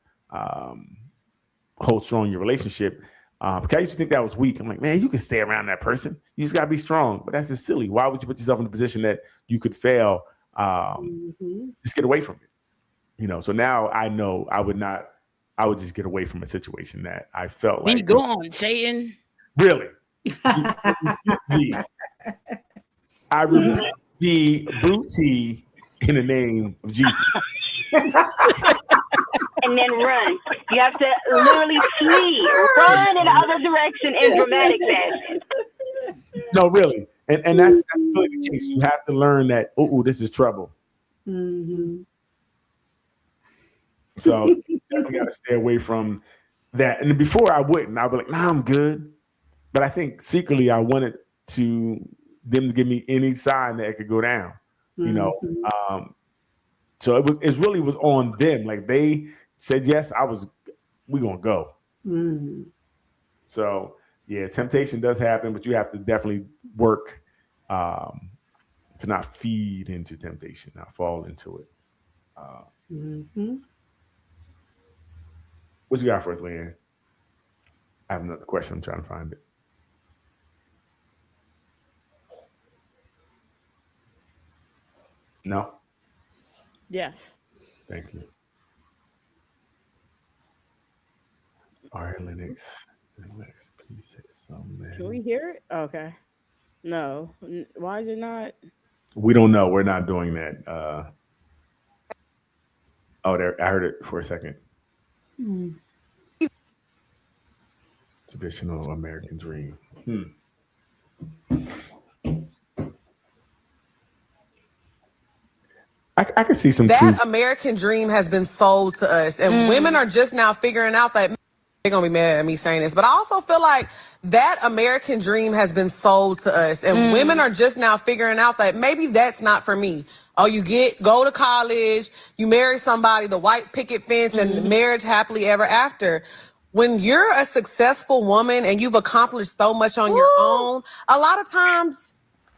hold strong in your relationship. Because I used to think that was weak. I'm like, man, you can stay around that person. You just gotta be strong. But that's just silly. Why would you put yourself in a position that you could fail? Just get away from it. You know. So now I know I would not. I would just get away from a situation that I felt like. Be gone, Satan. Really. I rebuke the booty in the name of Jesus. And then run. You have to literally flee, run in the other direction in dramatic fashion. No, really, and that's really the case. You have to learn that. Oh, this is trouble. So you definitely got to stay away from that. And before I wouldn't. I'd be like, nah, I'm good. But I think secretly I wanted them to give me any sign that it could go down. You know. So it really was on them. Like they said yes, we gonna go. So yeah, temptation does happen, but you have to definitely work to not feed into temptation, not fall into it. What you got for us, Leanne? I have another question. I'm trying to find it. No? Yes. Thank you. All right, Lennox, please say something. Can we hear it? Okay. No. Why is it not? We don't know. We're not doing that. There. I heard it for a second. Traditional American dream. I can see some that truth. American dream has been sold to us, and women are just now figuring out that they're gonna be mad at me saying this, but I also feel like that American dream has been sold to us, and women are just now figuring out that maybe that's not for me. Oh, go to college, you marry somebody, the white picket fence, and marriage happily ever after. When you're a successful woman and you've accomplished so much on your own, a lot of times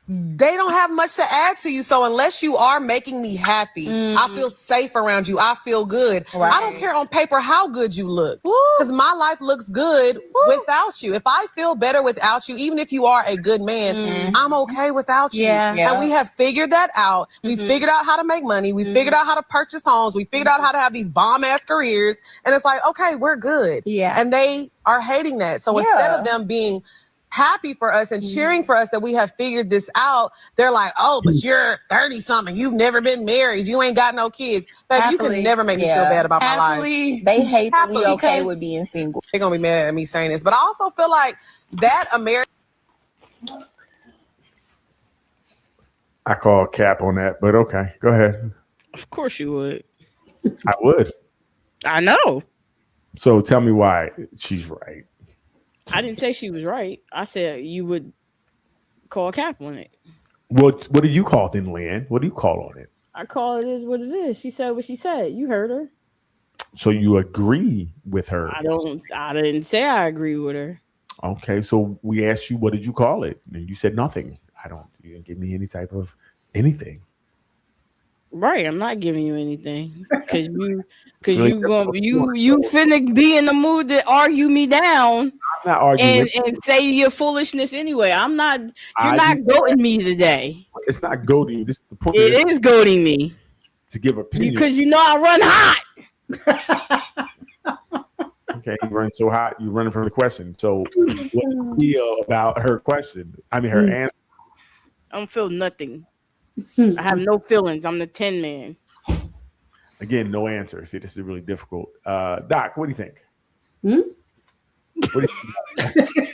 they don't have much to add to you. So unless you are making me happy, I feel safe around you. I feel good. Right. I don't care on paper how good you look, because my life looks good without you. If I feel better without you, even if you are a good man, I'm okay without you. Yeah. And we have figured that out. We figured out how to make money. We figured out how to purchase homes. We figured out how to have these bomb ass careers. And it's like, okay, we're good. Yeah. And they are hating that. So instead of them being happy for us and cheering for us that we have figured this out, they're like, oh, but you're 30 something, you've never been married, you ain't got no kids. But you can never make me feel bad about my life. They hate that we okay with being single. They're gonna be mad at me saying this, but I also feel like that American. I call cap on that, but okay, go ahead. Of course you would. I would. I know. So tell me why she's right. I didn't say she was right. I said you would call cap on it. What do you call it then, Leanne? What do you call on it? I call it is what it is. She said what she said. You heard her. So you agree with her? I didn't say I agree with her. Okay, so we asked you, what did you call it? And you said nothing. You didn't give me any type of anything. Right, I'm not giving you you finna be in the mood to argue me down. I'm not arguing and say your foolishness anyway. You're not goading me today. It's not goading you. This is the point. It is goading me to give opinion because I run hot. Okay, you run so hot, you running from the question. So what do you feel about her question? I mean, her answer. I don't feel nothing. I have no feelings. I'm the 10 man. Again, no answer. See, this is really difficult. Doc, what do you think? What do you think?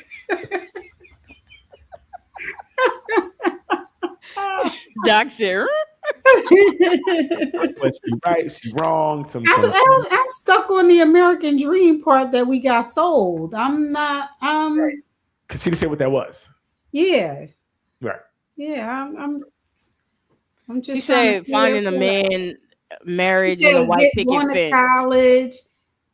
Doc said, was she right? She wrong? I'm stuck on the American dream part that we got sold. I'm not. Because she didn't say what that was. Yeah. Right. Yeah. I'm. I'm just She trying said finding a to man, marriage, She and a said white picket going to fence. college,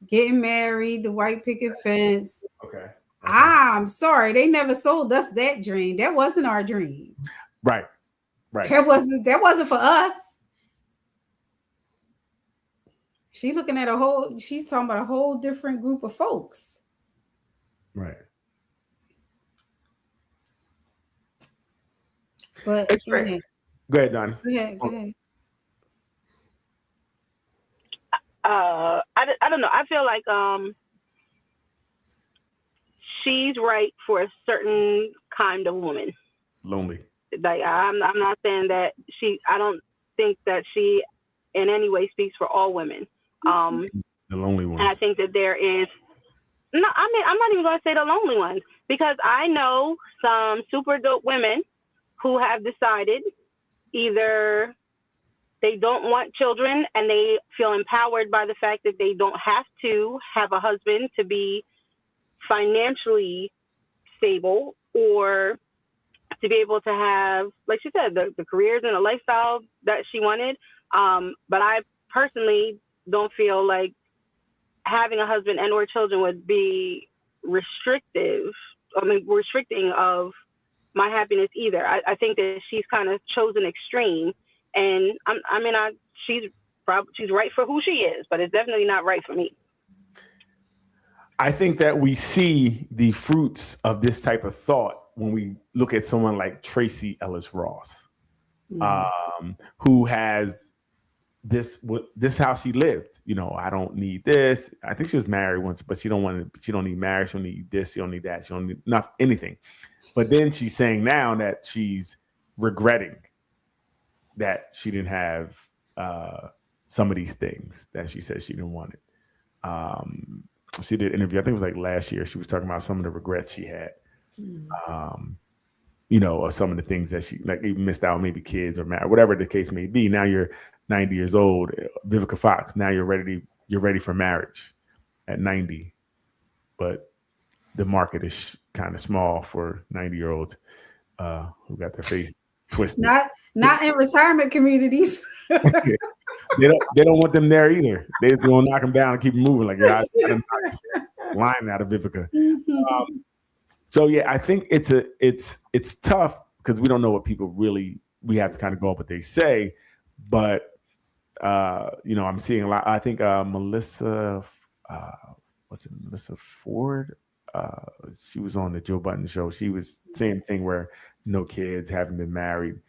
getting married, the white picket fence. Okay. I'm sorry, they never sold us that dream. That wasn't our dream. Right. Right. That wasn't for us. She's talking about a whole different group of folks. Right. But It's great. yeah. Go ahead, Donnie. Go ahead. I don't know. I feel like she's right for a certain kind of woman. Lonely. Like I'm not saying that I don't think that she in any way speaks for all women. The lonely ones. And I think that there is no. I mean, I'm not even going to say the lonely ones because I know some super dope women who have decided either they don't want children and they feel empowered by the fact that they don't have to have a husband to be financially stable or to be able to have, like she said, the careers and the lifestyle that she wanted. But I personally don't feel like having a husband and or children would be restricting of my happiness either. I think that she's kind of chosen extreme, and she's right for who she is, but it's definitely not right for me. I think that we see the fruits of this type of thought when we look at someone like Tracy Ellis Ross, who has this is how she lived. You know, I don't need this. I think she was married once, but she don't need marriage. She don't need this. She don't need that. She don't need anything. But then she's saying now that she's regretting that she didn't have some of these things that she said she didn't want it. She did an interview, I think it was like last year. She was talking about some of the regrets she had, or some of the things that she like even missed out, maybe kids or marriage, whatever the case may be. Now you're 90 years old, Vivica Fox. Now you're ready for marriage at 90, but the market is kind of small for 90-year-olds who got their face twisted. Not in retirement communities. They don't want them there either. They're gonna knock them down and keep them moving. Like you're line out of Vivica. So yeah, I think it's tough because we don't know what people really. We have to kind of go up what they say, but I'm seeing a lot. I think Melissa Ford? She was on the Joe Budden show. She was same thing where no kids, haven't been married,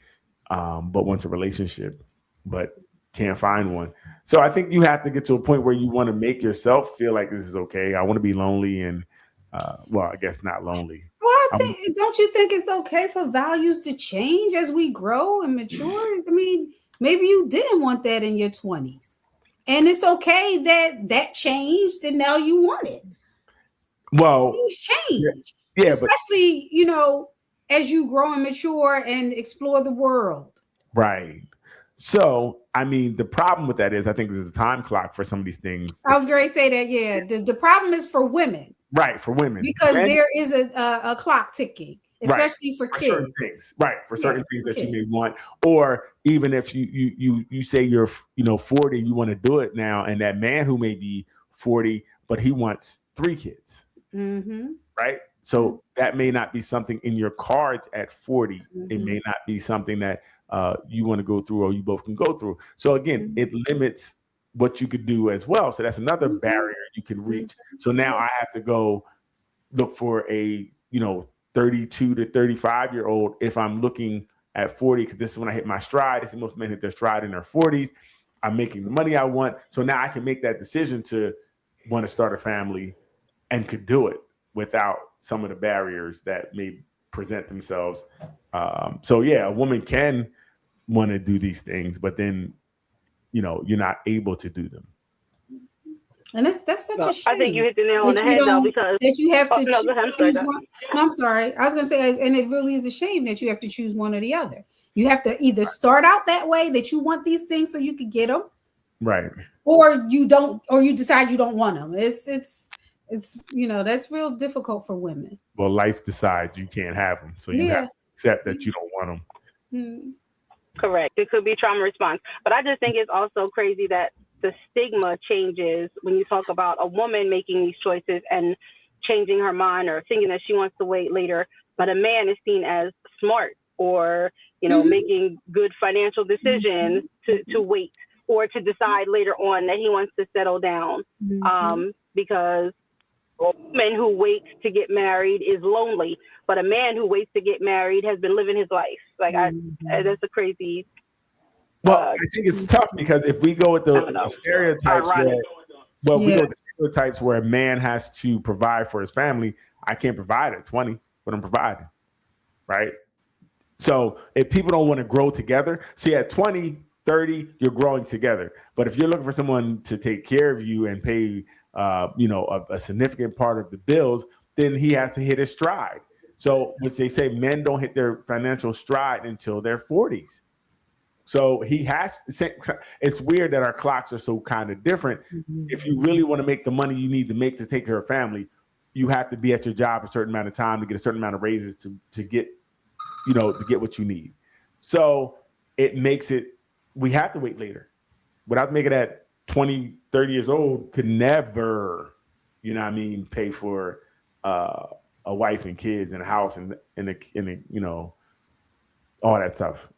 but wants a relationship, but can't find one. So I think you have to get to a point where you want to make yourself feel like this is okay. I want to be lonely and I guess not lonely. Well, don't you think it's okay for values to change as we grow and mature? I mean, maybe you didn't want that in your 20s. And it's okay that changed and now you want it. Well, things change. Yeah, especially, as you grow and mature and explore the world. Right. So, I mean, the problem with that is I think there's a time clock for some of these things. I was going to say that, yeah. The problem is for women. Right, for women. Because there is a clock ticking, especially for kids. Certain things. Right, for certain things that you may want. Or even if you say you're 40, you want to do it now, and that man who may be 40, but he wants 3 kids. Mm-hmm. Right? So that may not be something in your cards at 40. Mm-hmm. It may not be something that you want to go through or you both can go through. So again, it limits what you could do as well. So that's another barrier you can reach. So now I have to go look for a 32 to 35-year-old if I'm looking at 40, because this is when I hit my stride. It's most men hit their stride in their 40s. I'm making the money I want. So now I can make that decision to want to start a family and could do it without some of the barriers that may present themselves. So yeah, a woman can want to do these things, but then, you're not able to do them. And that's such a shame. I think you hit the nail on the head though, because that you have to choose one. No, I'm sorry. I was going to say, and it really is a shame that you have to choose one or the other. You have to either start out that way that you want these things so you can get them. Right. Or you don't, or you decide you don't want them. It's that's real difficult for women. Well, life decides you can't have them. So you have to accept that you don't want them. Correct. It could be trauma response. But I just think it's also crazy that the stigma changes when you talk about a woman making these choices and changing her mind or thinking that she wants to wait later, but a man is seen as smart or, making good financial decisions to wait or to decide later on that he wants to settle down. Because a woman who waits to get married is lonely, but a man who waits to get married has been living his life. Like that's a crazy. Well, I think it's tough because if we go with the stereotypes, we go with the stereotypes where a man has to provide for his family. I can't provide at 20, but I'm providing, right? So if people don't want to grow together, see at 20, 30, you're growing together. But if you're looking for someone to take care of you and pay, a significant part of the bills, then he has to hit his stride. So, which they say men don't hit their financial stride until their 40s. So he has to say, it's weird that our clocks are so kind of different. If you really want to make the money you need to make to take care of family, you have to be at your job a certain amount of time to get a certain amount of raises to get, to get what you need. So it makes it, we have to wait later. Without making that 20, 30 years old could never, pay for a wife and kids and a house and all that stuff.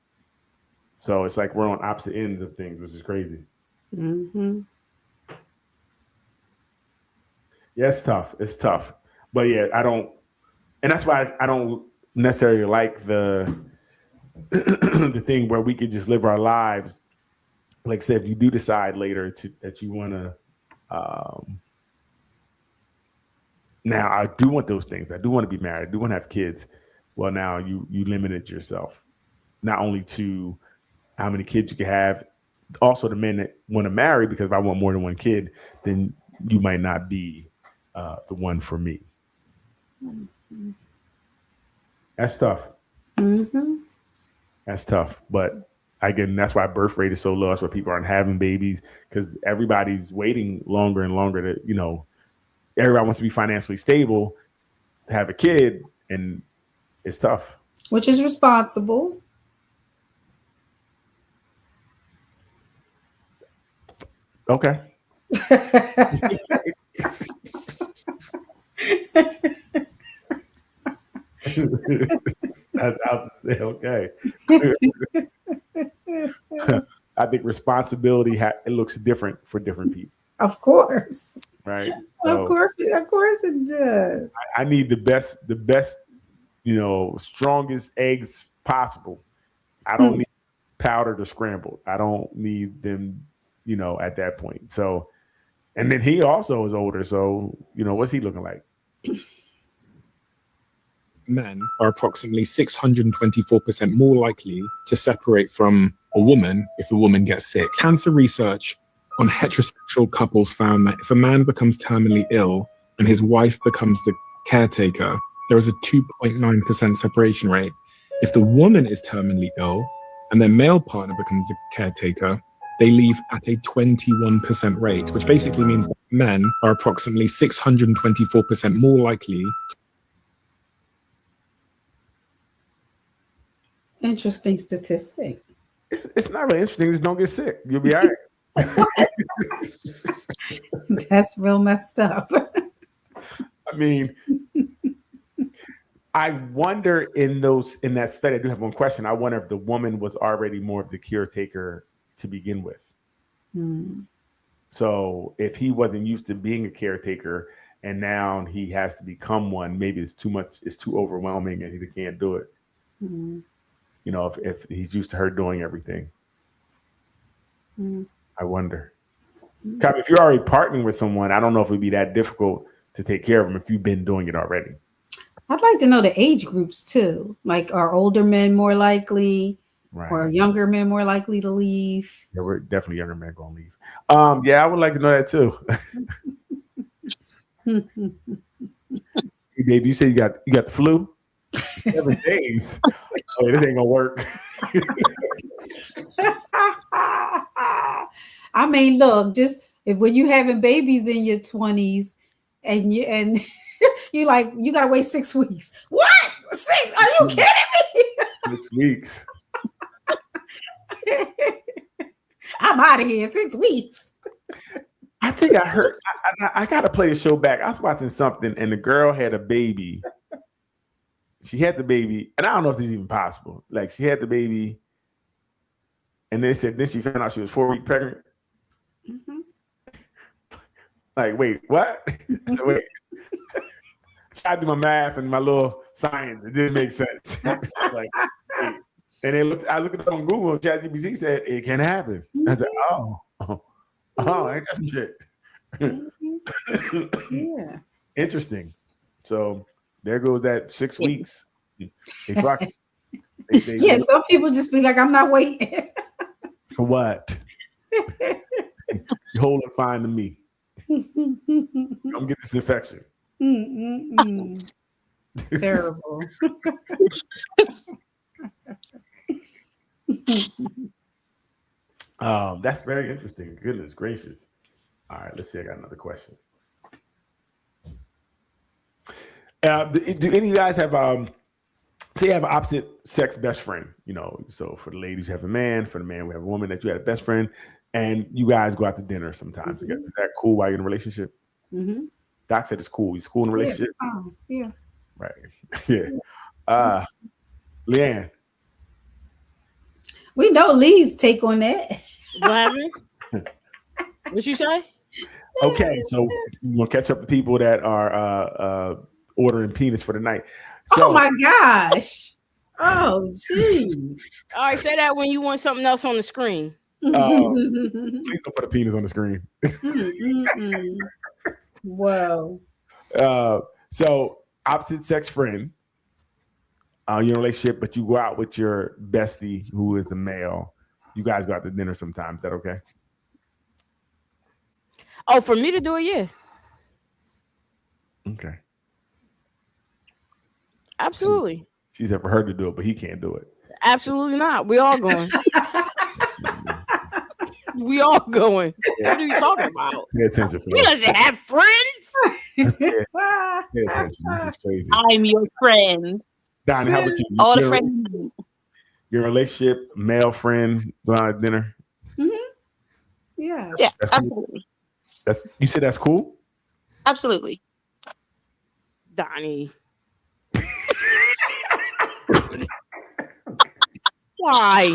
So it's like we're on opposite ends of things, which is crazy. Yeah, it's tough. It's tough. But yeah, and that's why I don't necessarily like the the thing where we could just live our lives. Like I said, if you do decide later that you want to, now I do want those things. I do want to be married. I do want to have kids. Well, now you limited yourself, not only to how many kids you can have, also the men that want to marry, because if I want more than one kid, then you might not be the one for me. That's tough. That's tough. But again, that's why birth rate is so low. That's why people aren't having babies, because everybody's waiting longer and longer to, everybody wants to be financially stable to have a kid, and it's tough. Which is responsible. Okay. I'll say okay. I think responsibility it looks different for different people. Of course. Right. So, of course it does. I need the best, strongest eggs possible. I don't need powdered or scrambled. I don't need them, at that point. So, and then he also is older. So, what's he looking like? Men are approximately 624% more likely to separate from a woman if the woman gets sick. Cancer research on heterosexual couples found that if a man becomes terminally ill and his wife becomes the caretaker, there is a 2.9% separation rate. If the woman is terminally ill and their male partner becomes the caretaker, they leave at a 21% rate, which basically means that men are approximately 624% more likely. Interesting statistic. It's not really interesting. Just don't get sick. You'll be all right. That's real messed up. I mean, I wonder in that study, I do have one question. I wonder if the woman was already more of the caretaker to begin with. So if he wasn't used to being a caretaker and now he has to become one, maybe it's too much, it's too overwhelming and he can't do it. If he's used to her doing everything. I wonder. If you're already partnering with someone, I don't know if it'd be that difficult to take care of them if you've been doing it already. I'd like to know the age groups too. Like, are older men more likely, or younger men more likely to leave? Yeah, we're definitely younger men gonna leave. Yeah, I would like to know that too. Hey, babe, you say you got the flu? 7 days. Oh, this ain't gonna work. I mean, look, just when you having babies in your 20s and you like, you gotta wait 6 weeks. What? 6? Are you kidding me? 6 weeks. I'm out of here 6 weeks. I think I heard. I got to play the show back. I was watching something, and the girl had a baby. She had the baby, and I don't know if this is even possible. Like, she had the baby, and they said then she found out she was 4 weeks pregnant. Mm-hmm. Like, wait, what? I said, wait. I do my math and my little science. It didn't make sense. Like, wait. And I looked it up on Google. ChatGPT said it can happen. I said, oh, ain't that some shit? Yeah. Interesting. So there goes that 6 weeks. They clock it. Yeah, some people just be like, I'm not waiting. For what? You hold it fine to me. Come get this infection. Terrible. That's very interesting. Goodness gracious. All right, let's see. I got another question. Do any of you guys have say you have an opposite sex best friend? You know, so for the ladies you have a man, for the man we have a woman that you had a best friend, and you guys go out to dinner sometimes together. Is that cool while you're in a relationship? Mm-hmm. Doc said it's cool. He's cool in a relationship. Yeah. Right. Yeah. Leanne. We know Lee's take on that. What happened? What you say? Okay, so we'll catch up the people that are ordering penis for the night. So, oh my gosh. Oh, geez. All right, say that when you want something else on the screen. please don't put a penis on the screen. Whoa. So opposite sex friend, you're in a relationship, but you go out with your bestie who is a male. You guys go out to dinner sometimes. Is that okay? Oh, for me to do it, yeah. Okay. Absolutely. She's ever heard to do it, but he can't do it. Absolutely not. We all going. We all going. What are you talking about? Pay attention. For He doesn't have friends. Pay attention. This is crazy. I'm your friend. Donnie, how about you? All the You're- friends. Your relationship, male friend, going out to dinner. Yeah. Yeah, That's absolutely. You said that's cool? Absolutely. Donnie. Why?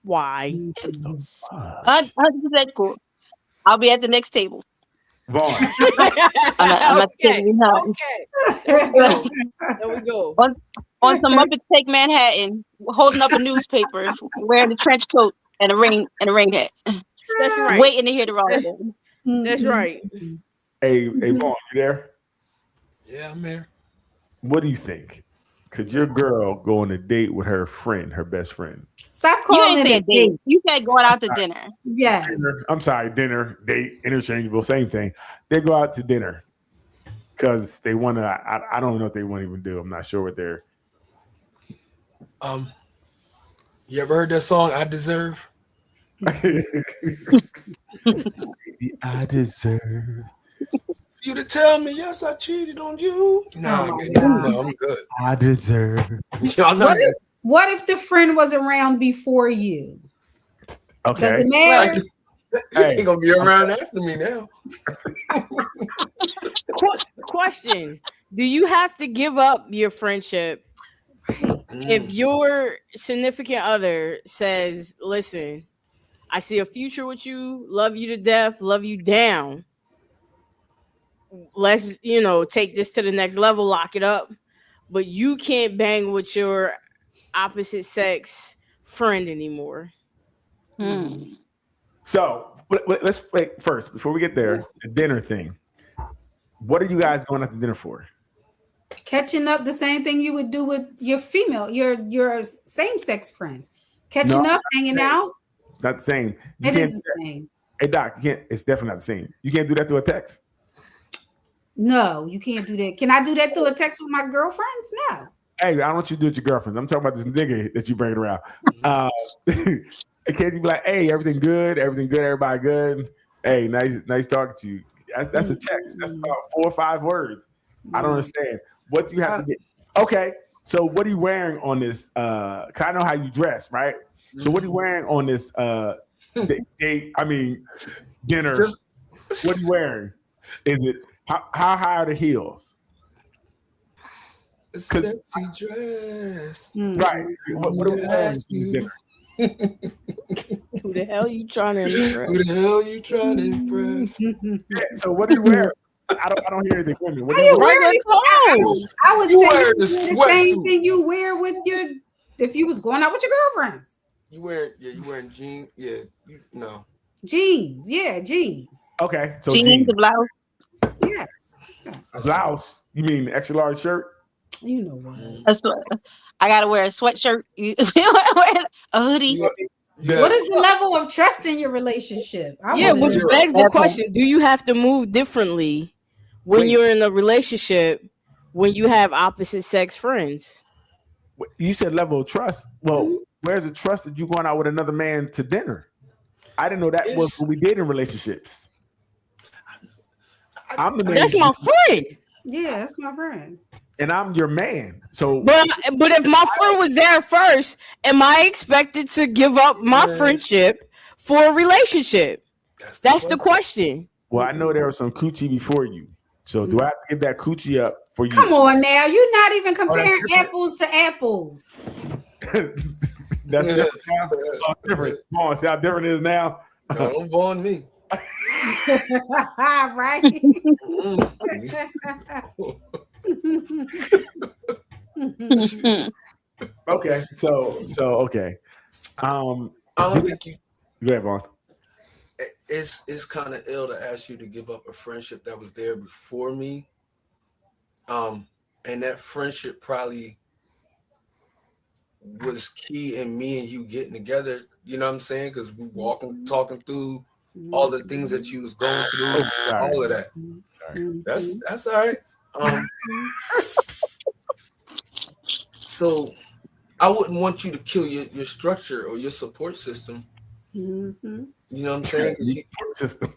Why? 100% cool. I'll be at the next table. Vaughn. I'm at the table behind. Okay. There we go. On some Muppet Take Manhattan, holding up a newspaper, wearing a trench coat and a rain hat. That's right. Waiting to hear the wrong. That's right. Hey, Vaughn, you there? Yeah, I'm here. What do you think? Could your girl go on a date with her friend, her best friend? Stop You calling ain't it a said date. date. You said going out to dinner. Yes. I'm sorry, dinner, date, interchangeable, same thing. They go out to dinner because they want to. I don't know what they want to even do. I'm not sure what they're. You ever heard that song "I Deserve"? I deserve You to tell me yes, I cheated on you. No, Oh my no, I'm good. I deserve. Y'all know. What if the friend was around before you? Okay. Does it matter? Hey. He gonna be around after me now. Question: do you have to give up your friendship if your significant other says, "Listen, I see a future with you, love you to death, love you down. Let's, take this to the next level, lock it up, but you can't bang with your opposite sex friend anymore." So let's wait first before we get there. The dinner thing. What are you guys going out to dinner for? Catching up, the same thing you would do with your female, your same sex friends. Catching No, up, hanging out. It's not the same. You It can't is do the that. same. Hey Doc, you can't. It's definitely not the same. You can't do that through a text. No, you can't do that. Can I do that through a text with my girlfriends? No. Hey, I don't want you to do it with your girlfriend. I'm talking about this nigga that you bring around. Can't you be like, hey, everything good, everybody good. Hey, nice talking to you. That's a text. That's about 4 or 5 words. I don't understand. What do you have to get? Okay, so what are you wearing on this? 'Cause I know how you dress, right? So what are you wearing on this dinner? What are you wearing? Is it how high are the heels? A sexy dress. Right. What are we wearing to dinner? Who the hell you trying to impress? Who the hell you trying to impress? So what are you wearing? I don't hear anything. Women. What Are are you you wearing? wearing clothes? I would You say wearing the a same sweatsuit. thing you wear with your if you was going out with your girlfriends. You wearing jeans? Yeah, no. Jeans, yeah, jeans. Okay, so Jeans, the blouse. Yes. A blouse. You mean extra large shirt? You know what? I gotta wear a sweatshirt. A hoodie. Yes. What is the level of trust in your relationship? Which begs the question: do you have to move differently when you're in a relationship when you have opposite sex friends? You said level of trust. Well, where's the trust that you going out with another man to dinner? I didn't know that was what we did in relationships. I'm the man. That's my friend. Yeah, that's my friend. And I'm your man. So, but if my friend was there first, am I expected to give up my friendship for a relationship? That's the question. Well, I know there was some coochie before you. So do I have to give that coochie up for you? Come on now. You're not even comparing apples to apples. That's different now. Oh, different. Come on, see how different it is now? Don't bond me. Right. Okay, so okay. I don't think you. Go ahead, Vaughn. It's kind of ill to ask you to give up a friendship that was there before me. And that friendship probably was key in me and you getting together. You know what I'm saying? Because we talking through all the things that you was going through, all of that. That's all right. So I wouldn't want you to kill your structure or your support system. Mm-hmm. You know what I'm saying? Support system.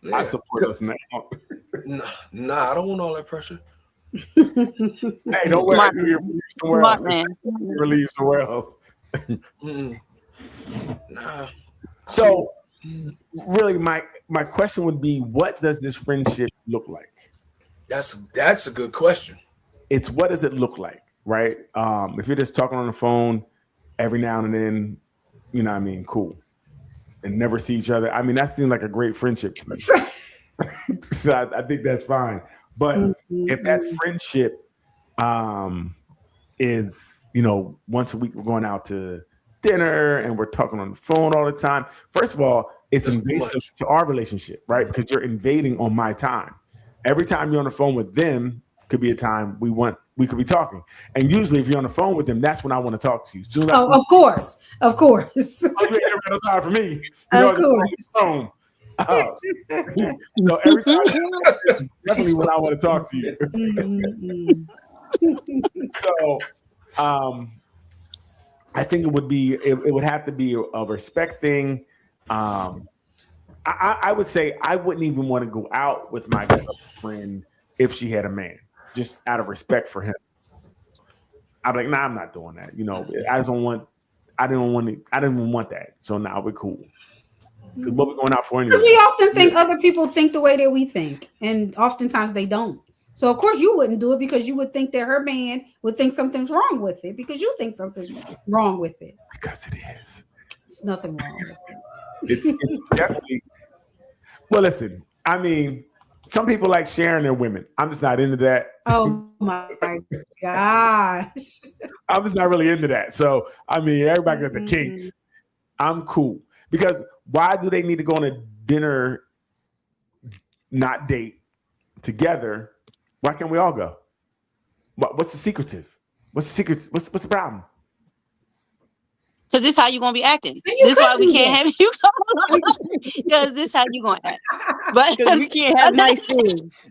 Yeah. I support us now. Nah, I don't want all that pressure. Hey, don't worry. You're somewhere else. Relieve somewhere else. Nah. So, really, my question would be, what does this friendship look like? That's a good question. It's what does it look like, right? If you're just talking on the phone every now and then, you know what I mean, cool. And never see each other. I mean, that seems like a great friendship to me. So I think that's fine. But if that friendship is, once a week we're going out to dinner and we're talking on the phone all the time, first of all, it's invasive to our relationship, right? Because you're invading on my time. Every time you're on the phone with them could be a time we could be talking. And usually if you're on the phone with them, that's when I want to talk to you. Of course. Oh, you ain't no time for me. Of course. Phone. So every time, definitely when I want to talk to you. So, I think it would have to be a respect thing. I would say I wouldn't even want to go out with my girlfriend if she had a man, just out of respect for him. I'm like, nah, I'm not doing that. I didn't even want that. So now we're cool. Because what we're going out for anyway. Because we often think other people think the way that we think, and oftentimes they don't. So of course you wouldn't do it because you would think that her man would think something's wrong with it because you think something's wrong with it. Because it is. It's nothing wrong with it. It's definitely. Well, listen. I mean, some people like sharing their women. I'm just not into that. Oh my gosh. I'm just not really into that. So I mean, everybody got the kinks. I'm cool. Because why do they need to go on a dinner, not date, together? Why can't we all go? What's the secretive? What's the secret? What's the problem? Because this is how you're going to be acting. This is why we can't have you go. Because this is how you're going to act. But we can't have nice things.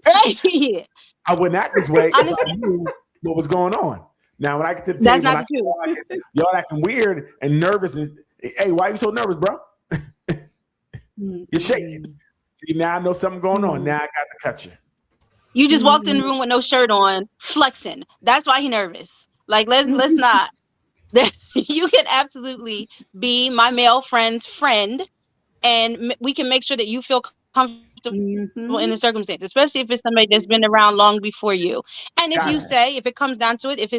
Right? Yeah. I wouldn't act this way if I knew what was going on. Now, when I get to the That's table, not true. y'all acting weird and nervous. And, hey, why are you so nervous, bro? You're shaking. See, now I know something going on. Now I got to cut you. You just walked in the room with no shirt on, flexing. That's why he nervous. Like let's not. then you can absolutely be my male friend's friend, and we can make sure that you feel comfortable in the circumstance, especially if it's somebody that's been around long before you. And if you say, if it comes down to it, if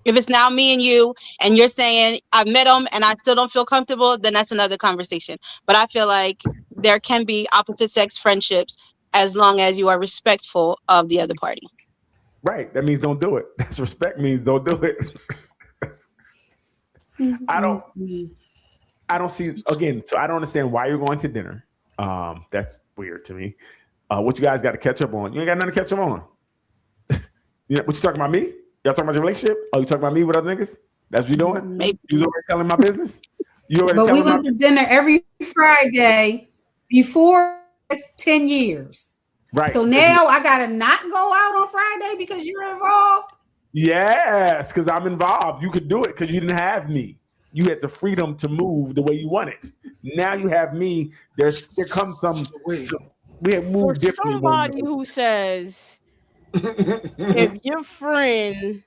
it's now me and you, and you're saying I met him and I still don't feel comfortable, then that's another conversation. But I feel like there can be opposite sex friendships as long as you are respectful of the other party. Right. That means don't do it. That's respect means don't do it. I don't see, again, so I don't understand why you're going to dinner. That's weird to me. What you guys got to catch up on? You ain't got nothing to catch up on. You know, what you talking about me? Y'all talking about your relationship? Oh, you talking about me with other niggas? That's what you doing? Maybe. You already telling my business? You already But we telling went to dinner every Friday before 10 years. Right. So now I gotta not go out on Friday because you're involved. Yes, because I'm involved. You could do it because you didn't have me. You had the freedom to move the way you want it. Now you have me. There comes some. We have moved differently. Somebody who says, if your friend,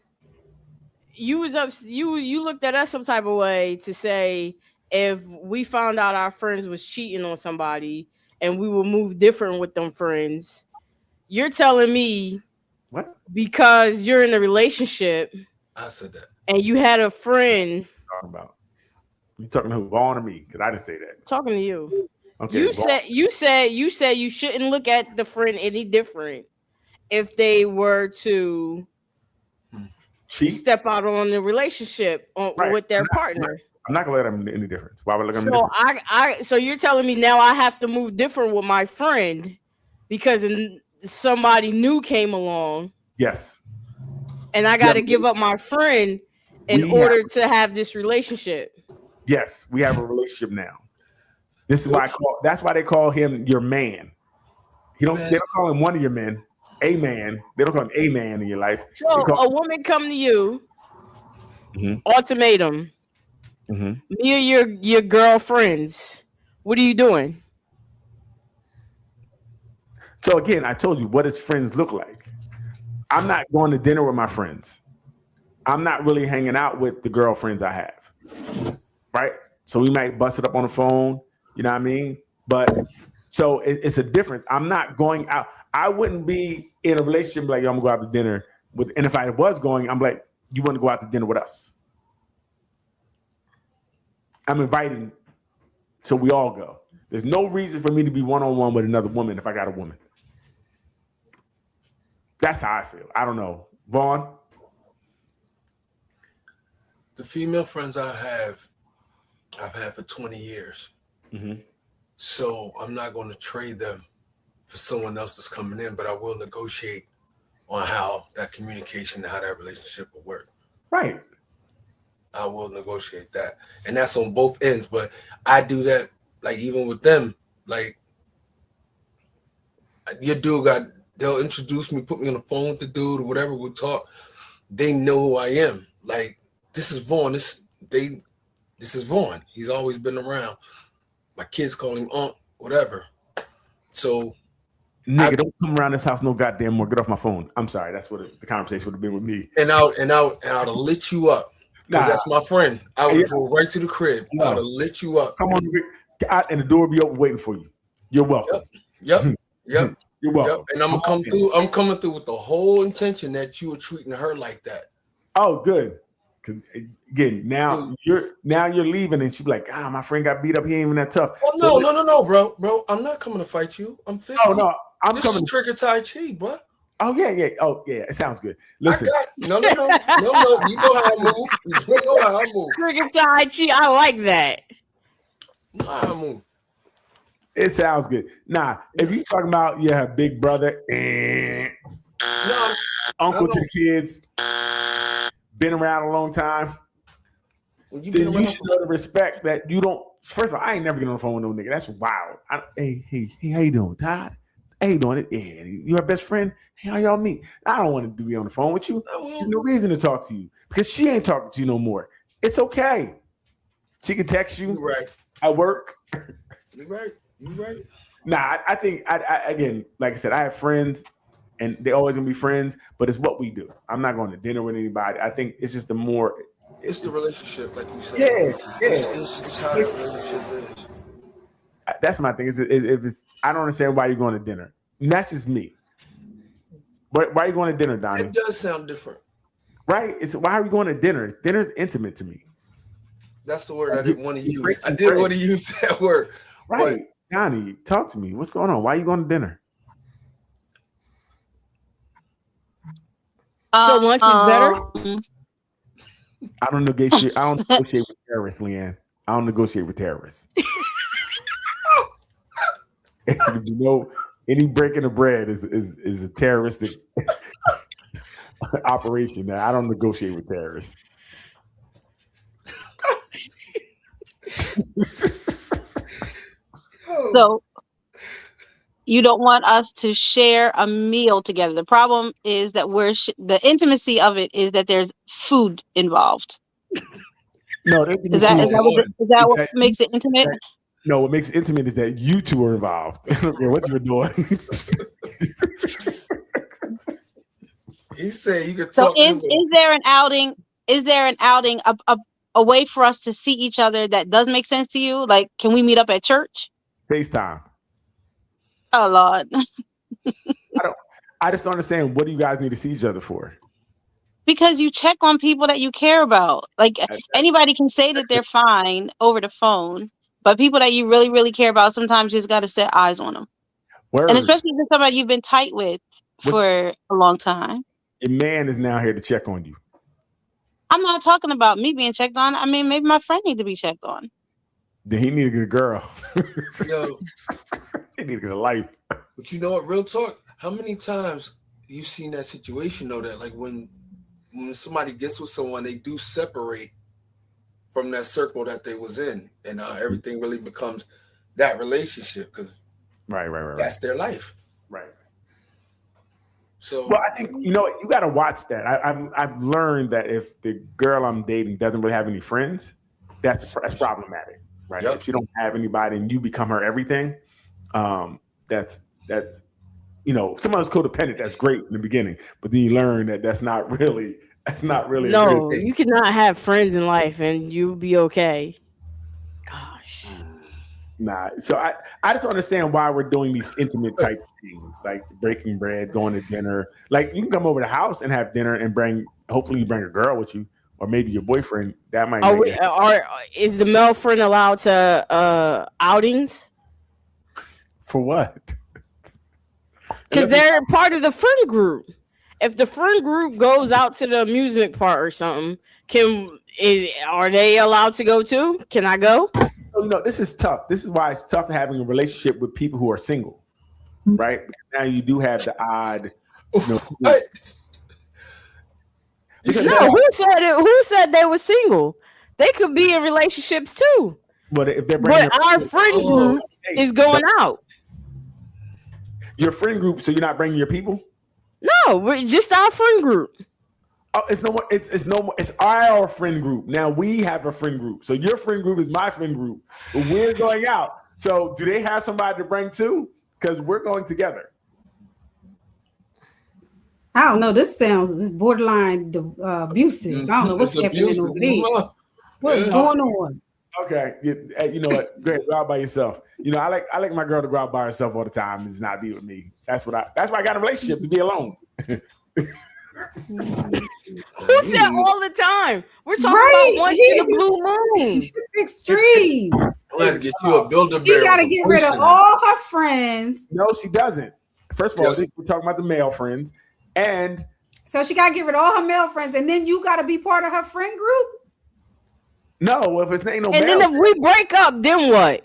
you looked at us some type of way to say, if we found out our friends was cheating on somebody and we would move different with them friends, you're telling me what? Because you're in a relationship. I said that. And you had a friend. Talking about you talking to who? Vaughn or me? Because I didn't say that. Talking to you. Okay. You said you shouldn't look at the friend any different if they were to cheat, step out on the relationship with their partner. I'm not gonna let them any difference. Why would I let them? So so you're telling me now I have to move different with my friend because somebody new came along. Yes. And I got to give up my friend in order to have this relationship. Yes, we have a relationship now. This is why that's why they call him your man. They don't call him one of your men, a man. They don't call him a man in your life. So a woman come to you, ultimatum. Me or your girlfriends. What are you doing? So again, I told you, what does friends look like? I'm not going to dinner with my friends. I'm not really hanging out with the girlfriends I have. Right? So we might bust it up on the phone, you know what I mean? But so it's a difference. I'm not going out. I wouldn't be in a relationship like, yo, I'm gonna go out to dinner with, and if I was going, I'm like, you want to go out to dinner with us? I'm inviting, so we all go. There's no reason for me to be one-on-one with another woman if I got a woman. That's how I feel. I don't know. Vaughn? The female friends I've had for 20 years. So I'm not going to trade them for someone else that's coming in, but I will negotiate on how that communication and how that relationship will work. Right. I will negotiate that. And that's on both ends. But I do that, like, even with them, like, your dude they'll introduce me, put me on the phone with the dude or whatever, we'll talk. They know who I am. Like, this is Vaughn. This is Vaughn. He's always been around. My kids call him Aunt, whatever. So, nigga, don't come around this house no goddamn more. Get off my phone. I'm sorry. That's what the conversation would have been with me. And I'd have lit you up because that's my friend. I would go right to the crib. I would have lit you up. Come on, and the door will be open waiting for you. You're welcome. Yep. You're welcome. And I'm gonna come through. I'm coming through with the whole intention that you were treating her like that. Oh, good. Again, now you're leaving, and she be like, my friend got beat up. He ain't even that tough. Oh, no, bro. I'm not coming to fight you. I'm 50. Oh no, this is trigger Tai Chi, bro. Oh yeah. Oh yeah. It sounds good. Listen. No. You know how I move. You know how I move. Trigger Tai Chi. I like that. You know how I move. It sounds good. Nah, if you talking about big brother, uncle to the kids, been around a long time, then you should know the respect that you don't. First of all, I ain't never getting on the phone with no nigga. That's wild. Hey, how you doing, Todd? How you doing? Yeah, you our best friend? Hey, how y'all meet? I don't want to be on the phone with you. There's no reason to talk to you because she ain't talking to you no more. It's okay. She can text you at work. You're right. Nah, I think I again, like I said, I have friends, and they always gonna be friends. But it's what we do. I'm not going to dinner with anybody. I think it's just the more It's the relationship, like you said. Yeah. It's how that relationship is. That's my thing. I don't understand why you're going to dinner. And that's just me. But why are you going to dinner, Donnie? It does sound different. Right? Why are we going to dinner? Dinner's intimate to me. That's the word I didn't want to use. I didn't want to use that word. Right. Donnie, talk to me. What's going on? Why are you going to dinner? So lunch is better? I don't negotiate with terrorists, Leanne. I don't negotiate with terrorists. You know, any breaking of bread is a terroristic operation. Now, I don't negotiate with terrorists. So you don't want us to share a meal together. The problem is that the intimacy of it is that there's food involved. No, is that what makes it intimate? No, what makes it intimate is that you two are involved. I don't care what you're doing. He said you could So talk. is there an outing? Is there an outing, a way for us to see each other that does make sense to you? Like, can we meet up at church? FaceTime. Oh Lord. I just don't understand, what do you guys need to see each other for? Because you check on people that you care about. Like, anybody can say that they're fine over the phone, but people that you really, really care about, sometimes you just got to set eyes on them. Word. And especially if it's somebody you've been tight with for a long time. Your man is now here to check on you. I'm not talking about me being checked on. I mean, maybe my friend needs to be checked on. Then he need to get a girl. Yo, he need to get a life. But you know what? Real talk. How many times you've seen that situation though? That like when somebody gets with someone, they do separate from that circle that they was in, and everything really becomes that relationship because right. That's their life. Right. So, well, I think you got to watch that. I've learned that if the girl I'm dating doesn't really have any friends, that's problematic. Right. Yep. If she don't have anybody and you become her everything, that's someone's codependent. That's great in the beginning, but then you learn that that's not really. No, you cannot have friends in life and you'll be okay. Gosh. Nah. So I just don't understand why we're doing these intimate type things, like breaking bread, going to dinner. Like you can come over to the house and have dinner and hopefully you bring a girl with you. Or maybe your boyfriend. That might. Is the male friend allowed to outings? For what? Because they're part of the friend group. If the friend group goes out to the amusement park or something, are they allowed to go too? Can I go? This is tough. This is why it's tough having a relationship with people who are single, right? Because now you do have the odd. Who said they were single? They could be in relationships too. But if they're our friend group is going out. Your friend group, so you're not bringing your people? No, we're just our friend group. Oh, it's no more. It's no more. It's our friend group. Now we have a friend group. So your friend group is my friend group. But we're going out. So do they have somebody to bring too? Because we're going together. I don't know. This sounds borderline abusive. I don't know what's happening over there. What is going on? Okay, you know what? Go ahead, go out by yourself. I like my girl to go out by herself all the time and just not be with me. That's why I got a relationship, to be alone. Who said all the time? We're talking about once in a blue moon. It's extreme. I got to get you a Build-A-Bear. She got to get rid of all her friends. No, she doesn't. First of all, we're talking about the male friends. And so she got to get rid of all her male friends, and then you got to be part of her friend group? No, if it's ain't no and male then if we break up, then what?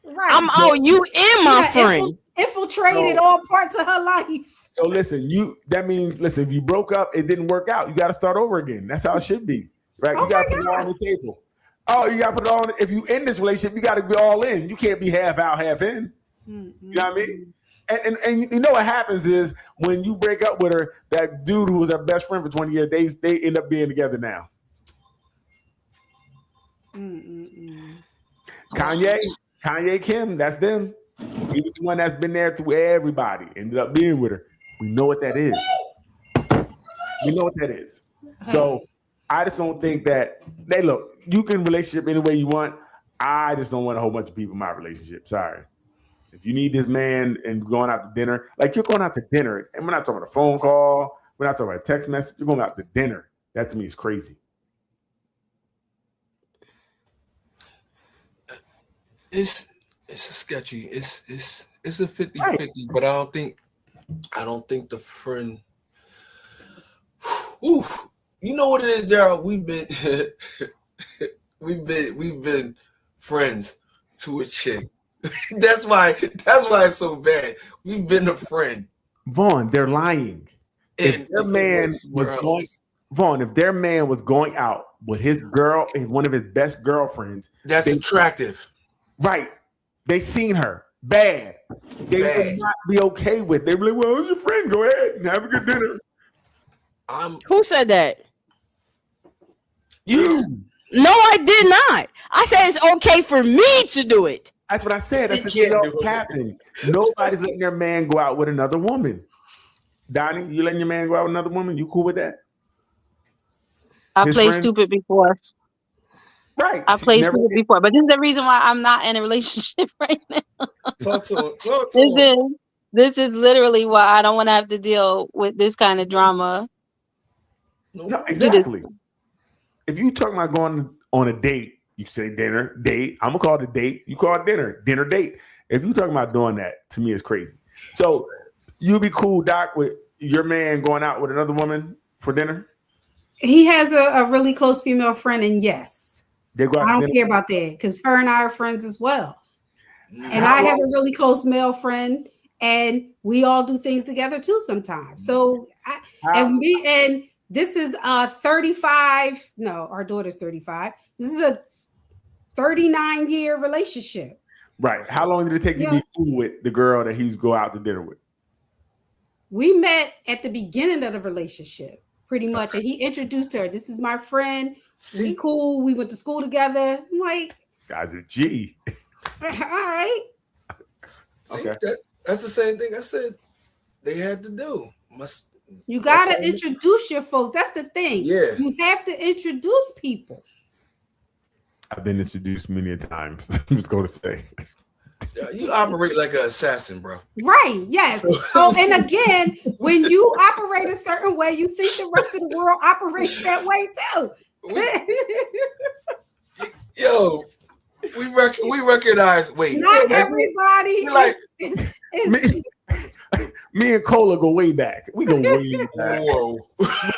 Right. I'm you in my friend. Infiltrated all parts of her life. So listen, that means if you broke up, it didn't work out. You got to start over again. That's how it should be, right? You got to put it all on the table. Oh, you got to put it all on. If you in this relationship, you got to be all in. You can't be half out, half in. Mm-hmm. You know what I mean? And you know what happens is when you break up with her, that dude who was her best friend for 20 years, they end up being together now. Kanye, Kim, that's them. He was the one that's been there through everybody, ended up being with her. We know what that is. So I just don't think that they look. You can relationship any way you want. I just don't want a whole bunch of people in my relationship. Sorry. If you need this man and going out to dinner, like you're going out to dinner, and we're not talking about a phone call, we're not talking about a text message. You're going out to dinner. That to me is crazy. It's a sketchy. It's a 50-50, but I don't think the friend. Ooh, you know what it is, Daryl? we've been friends to a chick. That's why it's so bad. We've been a friend. Vaughn, they're lying. If their man if their man was going out with his girl, one of his best girlfriends, that's attractive. Right. They seen her. Bad. They would not be okay with. They be like, well, it's your friend. Go ahead and have a good dinner. Who said that? You. No, I did not. I said it's okay for me to do it. That's what I said. That's what's happening. Nobody's letting their man go out with another woman. Donnie, you letting your man go out with another woman? You cool with that? I played stupid before. Right. I played stupid before, but this is the reason why I'm not in a relationship right now. This is literally why I don't want to have to deal with this kind of drama. No, exactly. If you talking about going on a date, you say dinner, date. I'm gonna call it a date. You call it dinner, date. If you talking about doing that, to me, it's crazy. So you'll be cool, Doc, with your man going out with another woman for dinner? He has a really close female friend, and yes, they go out I don't care about that because her and I are friends as well. And I have a really close male friend, and we all do things together too sometimes. So this is a 35. No, our daughter's 35. This is a 39-year relationship. Right. How long did it take you to be cool with the girl that he was go out to dinner with? We met at the beginning of the relationship, pretty much, and he introduced her. This is my friend. We cool. We went to school together. I'm like, guys are G. All right. Okay. That's the same thing I said they had to do. You gotta introduce your folks. That's the thing. Yeah. You have to introduce people. I've been introduced many a times. I'm just going to say. You operate like an assassin, bro. Right. Yes. So, and again, when you operate a certain way, you think the rest of the world operates that way too. Yo, we recognize. Wait, not everybody. Me and Cola go way back. We go way back. Whoa.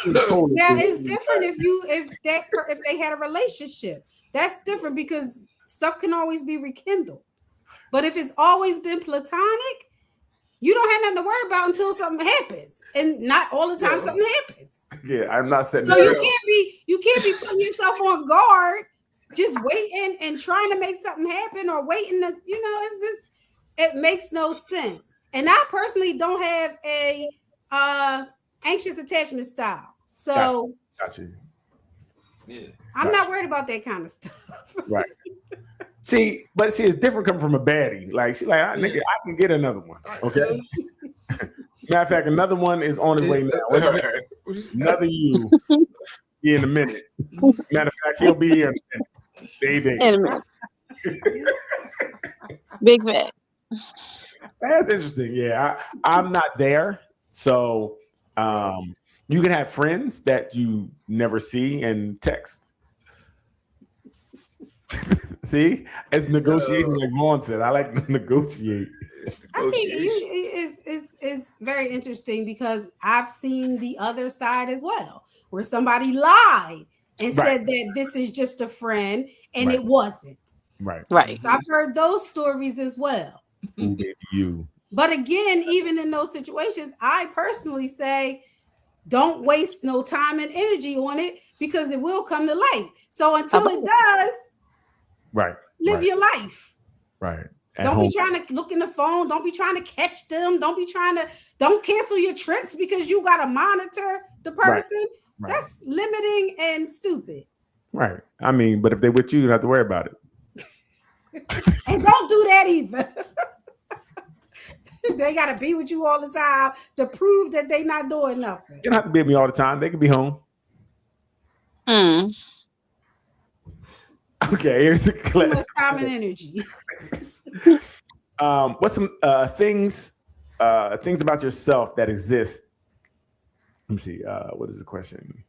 Now it's different if they had a relationship. That's different because stuff can always be rekindled. But if it's always been platonic, you don't have nothing to worry about until something happens, and not all the time something happens. Yeah, I'm not setting. So you can't be putting yourself on guard, just waiting and trying to make something happen, or waiting to, it makes no sense. And I personally don't have a anxious attachment style, so gotcha. Yeah, Gotcha. I'm not worried about that kind of stuff. Right. See, it's different coming from a baddie. Like she's like, nigga, I can get another one. Okay. Matter of fact, another one is on his way now. Another you be in a minute. Matter of fact, he'll be here in a minute. Big fat. That's interesting. Yeah, I'm not there. So you can have friends that you never see and text. See, it's negotiation, like Vaughn said. I like to negotiate. I think it's very interesting because I've seen the other side as well, where somebody lied and said that this is just a friend, and it wasn't. Right. So I've heard those stories as well. Ooh, baby, you. But again, even in those situations, I personally say, don't waste no time and energy on it because it will come to light. So until it does, live your life. Right. Don't be trying to look in the phone. Don't be trying to catch them. Don't cancel your trips because you got to monitor the person. Right. That's limiting and stupid. Right. I mean, but if they're with you, you don't have to worry about it. And don't do that either. They got to be with you all the time to prove that they not doing nothing. You don't have to be with me all the time. They can be home. Okay, here's the Too class. much time and energy. What's some things about yourself that exist? Let me see. What is the question?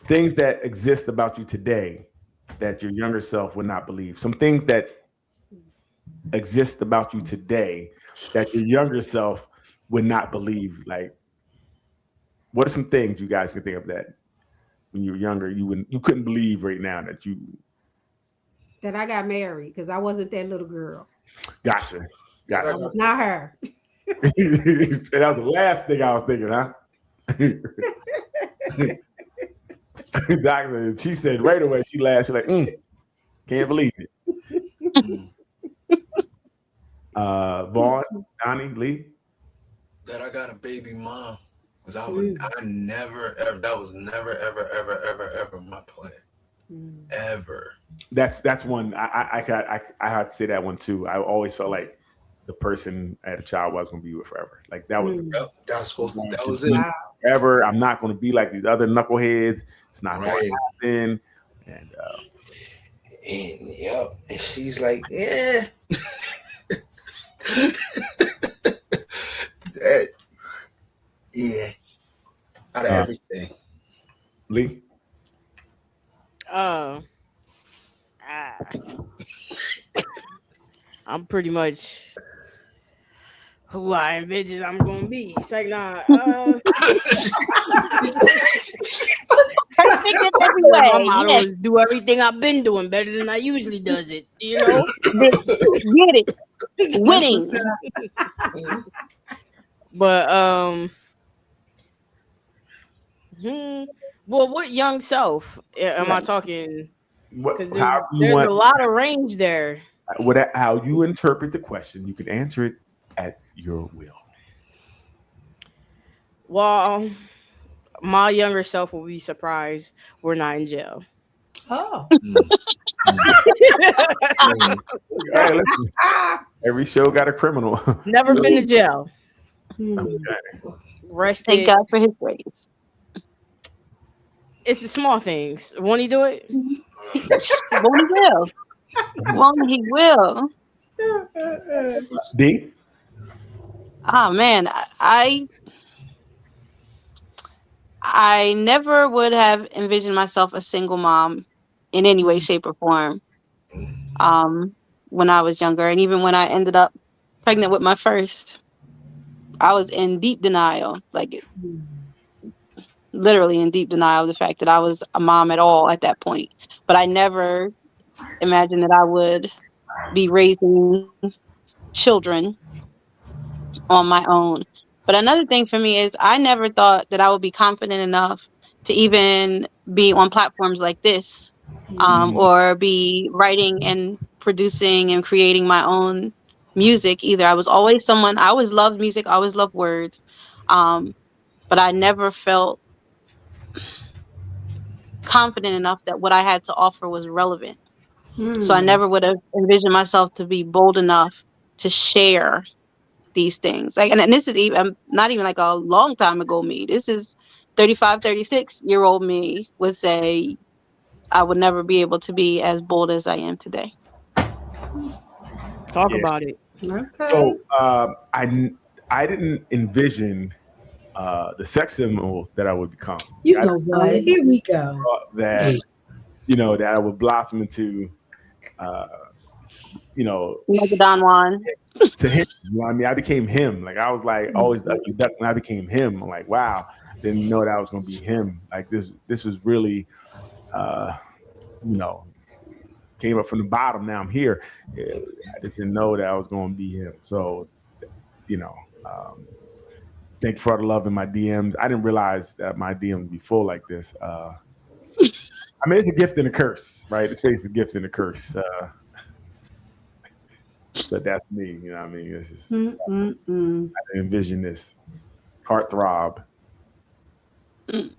Things that exist about you today that your younger self would not believe. Some things that exist about you today that your younger self would not believe. Like, what are some things you guys can think of that when you were younger you couldn't believe right now That I got married because I wasn't that little girl. Gotcha. I was not her. That was the last thing I was thinking, huh? Doctor, she said right away, she laughed. She's like, can't believe it. Vaughn, Donnie, Lee? That I got a baby mom. Because I never, ever, that was never, ever my plan. Ever. That's one. I had to say that one too. I always felt like the person I had a child was going to be with forever. Like that was that was it. Forever. I'm not going to be like these other knuckleheads. It's not going to happen. And yep. And she's like, yeah. Yeah. Out of everything. Lee? I'm pretty much who I envision I'm gonna be. It's like, nah. Perfect in every way. My motto is do everything I've been doing better than I usually does it. You know, get it, winning. But well, what young self am I talking? Because there's a lot of range there. How you interpret the question, you can answer it at your will. Well, my younger self will be surprised we're not in jail. Oh. Hey, listen, every show got a criminal. Never been to jail. Okay. Rested. Thank God for his grace. It's the small things. Won't he do it? Won't he will? Won't he will? D? Oh man, I never would have envisioned myself a single mom in any way, shape, or form. When I was younger, and even when I ended up pregnant with my first, I was in deep denial, literally in deep denial of the fact that I was a mom at all at that point. But I never imagined that I would be raising children on my own. But another thing for me is I never thought that I would be confident enough to even be on platforms like this, or be writing and producing and creating my own music either. I was always someone, I always loved music, I always loved words. But I never felt confident enough that what I had to offer was relevant. So I never would have envisioned myself to be bold enough to share these things. And this is even not even like a long time ago me. This is 35, 36-year-old me would say I would never be able to be as bold as I am today. Talk about it. Okay. So I didn't envision the sex symbol that I would become. You know what? Here we go. That that I would blossom into like Don Juan. To him. You know what I mean? I became him. Like I was like always the duck when I became him. I'm like, wow, didn't know that I was gonna be him. Like this was really came up from the bottom. Now I'm here. I just didn't know that I was gonna be him. So, thank you for all the love in my DMs. I didn't realize that my DMs would be full like this. I mean, it's a gift and a curse, right? It's basically a gift and a curse. But that's me, you know what I mean? This is I didn't envision this heartthrob. You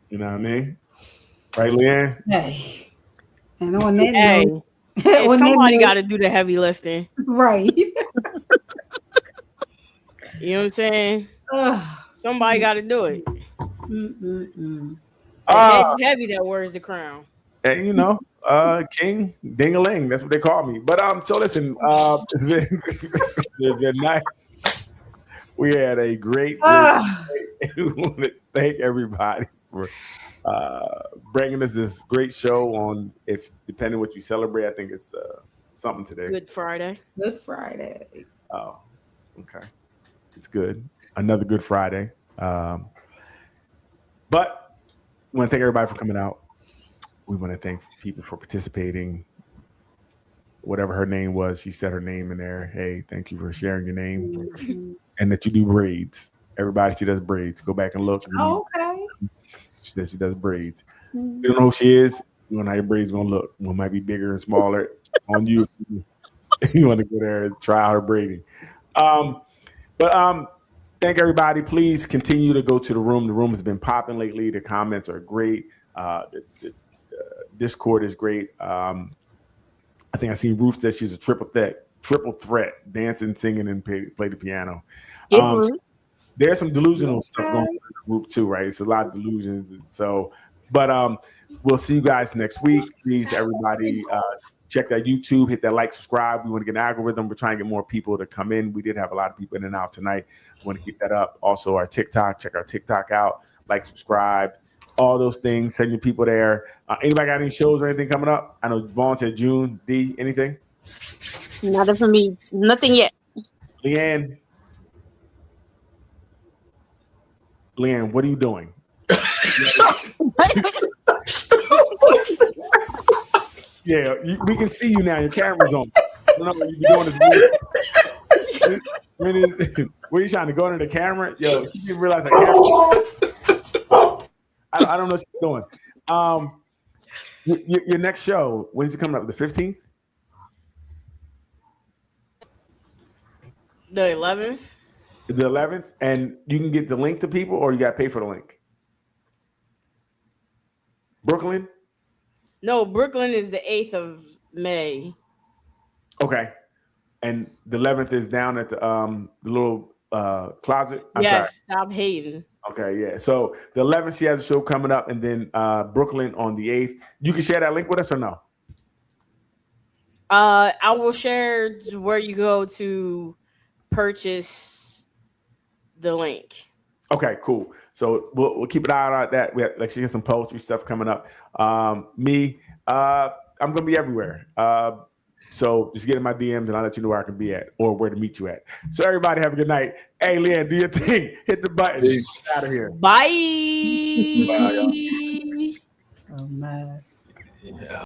know what I mean? Right, Leanne? Hey. And on that note, somebody got to do the heavy lifting. Right. You know what I'm saying? Somebody got to do it. Mm-mm-mm. It's heavy that wears the crown. And you know, King Ding-a-ling, that's what they call me. But so listen, it's been nice. We had a great we want to thank everybody for bringing us this great show on, if depending what you celebrate. I think it's something today. Good Friday. Good Friday. Oh, okay. It's good. Another Good Friday. But we want to thank everybody for coming out. We want to thank people for participating. Whatever her name was, she said her name in there. Hey, thank you for sharing your name. And that you do braids. Everybody, she does braids. Go back and look. Oh, okay. She says she does braids. You don't know who she is. You don't know how your braids going to look. One might be bigger and smaller. It's on you. You want to go there and try out her braiding. Thank everybody. Please continue to go to the room. The room has been popping lately. The comments are great. The Discord is great. I think I seen Ruth said she's a triple threat, dancing, singing, and play the piano. There's some delusional stuff going on in the group too, right? It's a lot of delusions. So, but we'll see you guys next week. Please, everybody, check that YouTube, hit that like, subscribe. We want to get an algorithm. We're trying to get more people to come in. We did have a lot of people in and out tonight. We want to keep that up. Also, our TikTok, check our TikTok out. Like, subscribe, all those things. Send your people there. Anybody got any shows or anything coming up? I know Vaughn said June. D, anything? Nothing for me. Nothing yet. Leanne, what are you doing? Yeah, we can see you now. Your camera's on. I don't know what you're doing. Where you trying to go into the camera? Yo, you didn't realize the camera. I don't know what you're doing. Your next show, when's it coming up? The 15th? The 11th? The 11th? And you can get the link to people, or you got to pay for the link? Brooklyn? No, Brooklyn is the 8th of May. Okay. And the 11th is down at the little closet? Yes, stop hating. Okay, yeah. So the 11th, she has a show coming up, and then Brooklyn on the 8th. You can share that link with us or no? I will share where you go to purchase the link. Okay, cool. So we'll keep an eye on that. We have, like, she has some poetry stuff coming up. I'm gonna be everywhere. So just get in my DMs and I'll let you know where I can be at or where to meet you at. So everybody have a good night. Hey, Leanne, do your thing. Hit the button. Peace. Out of here. Bye. Bye, y'all. A mess. Yeah.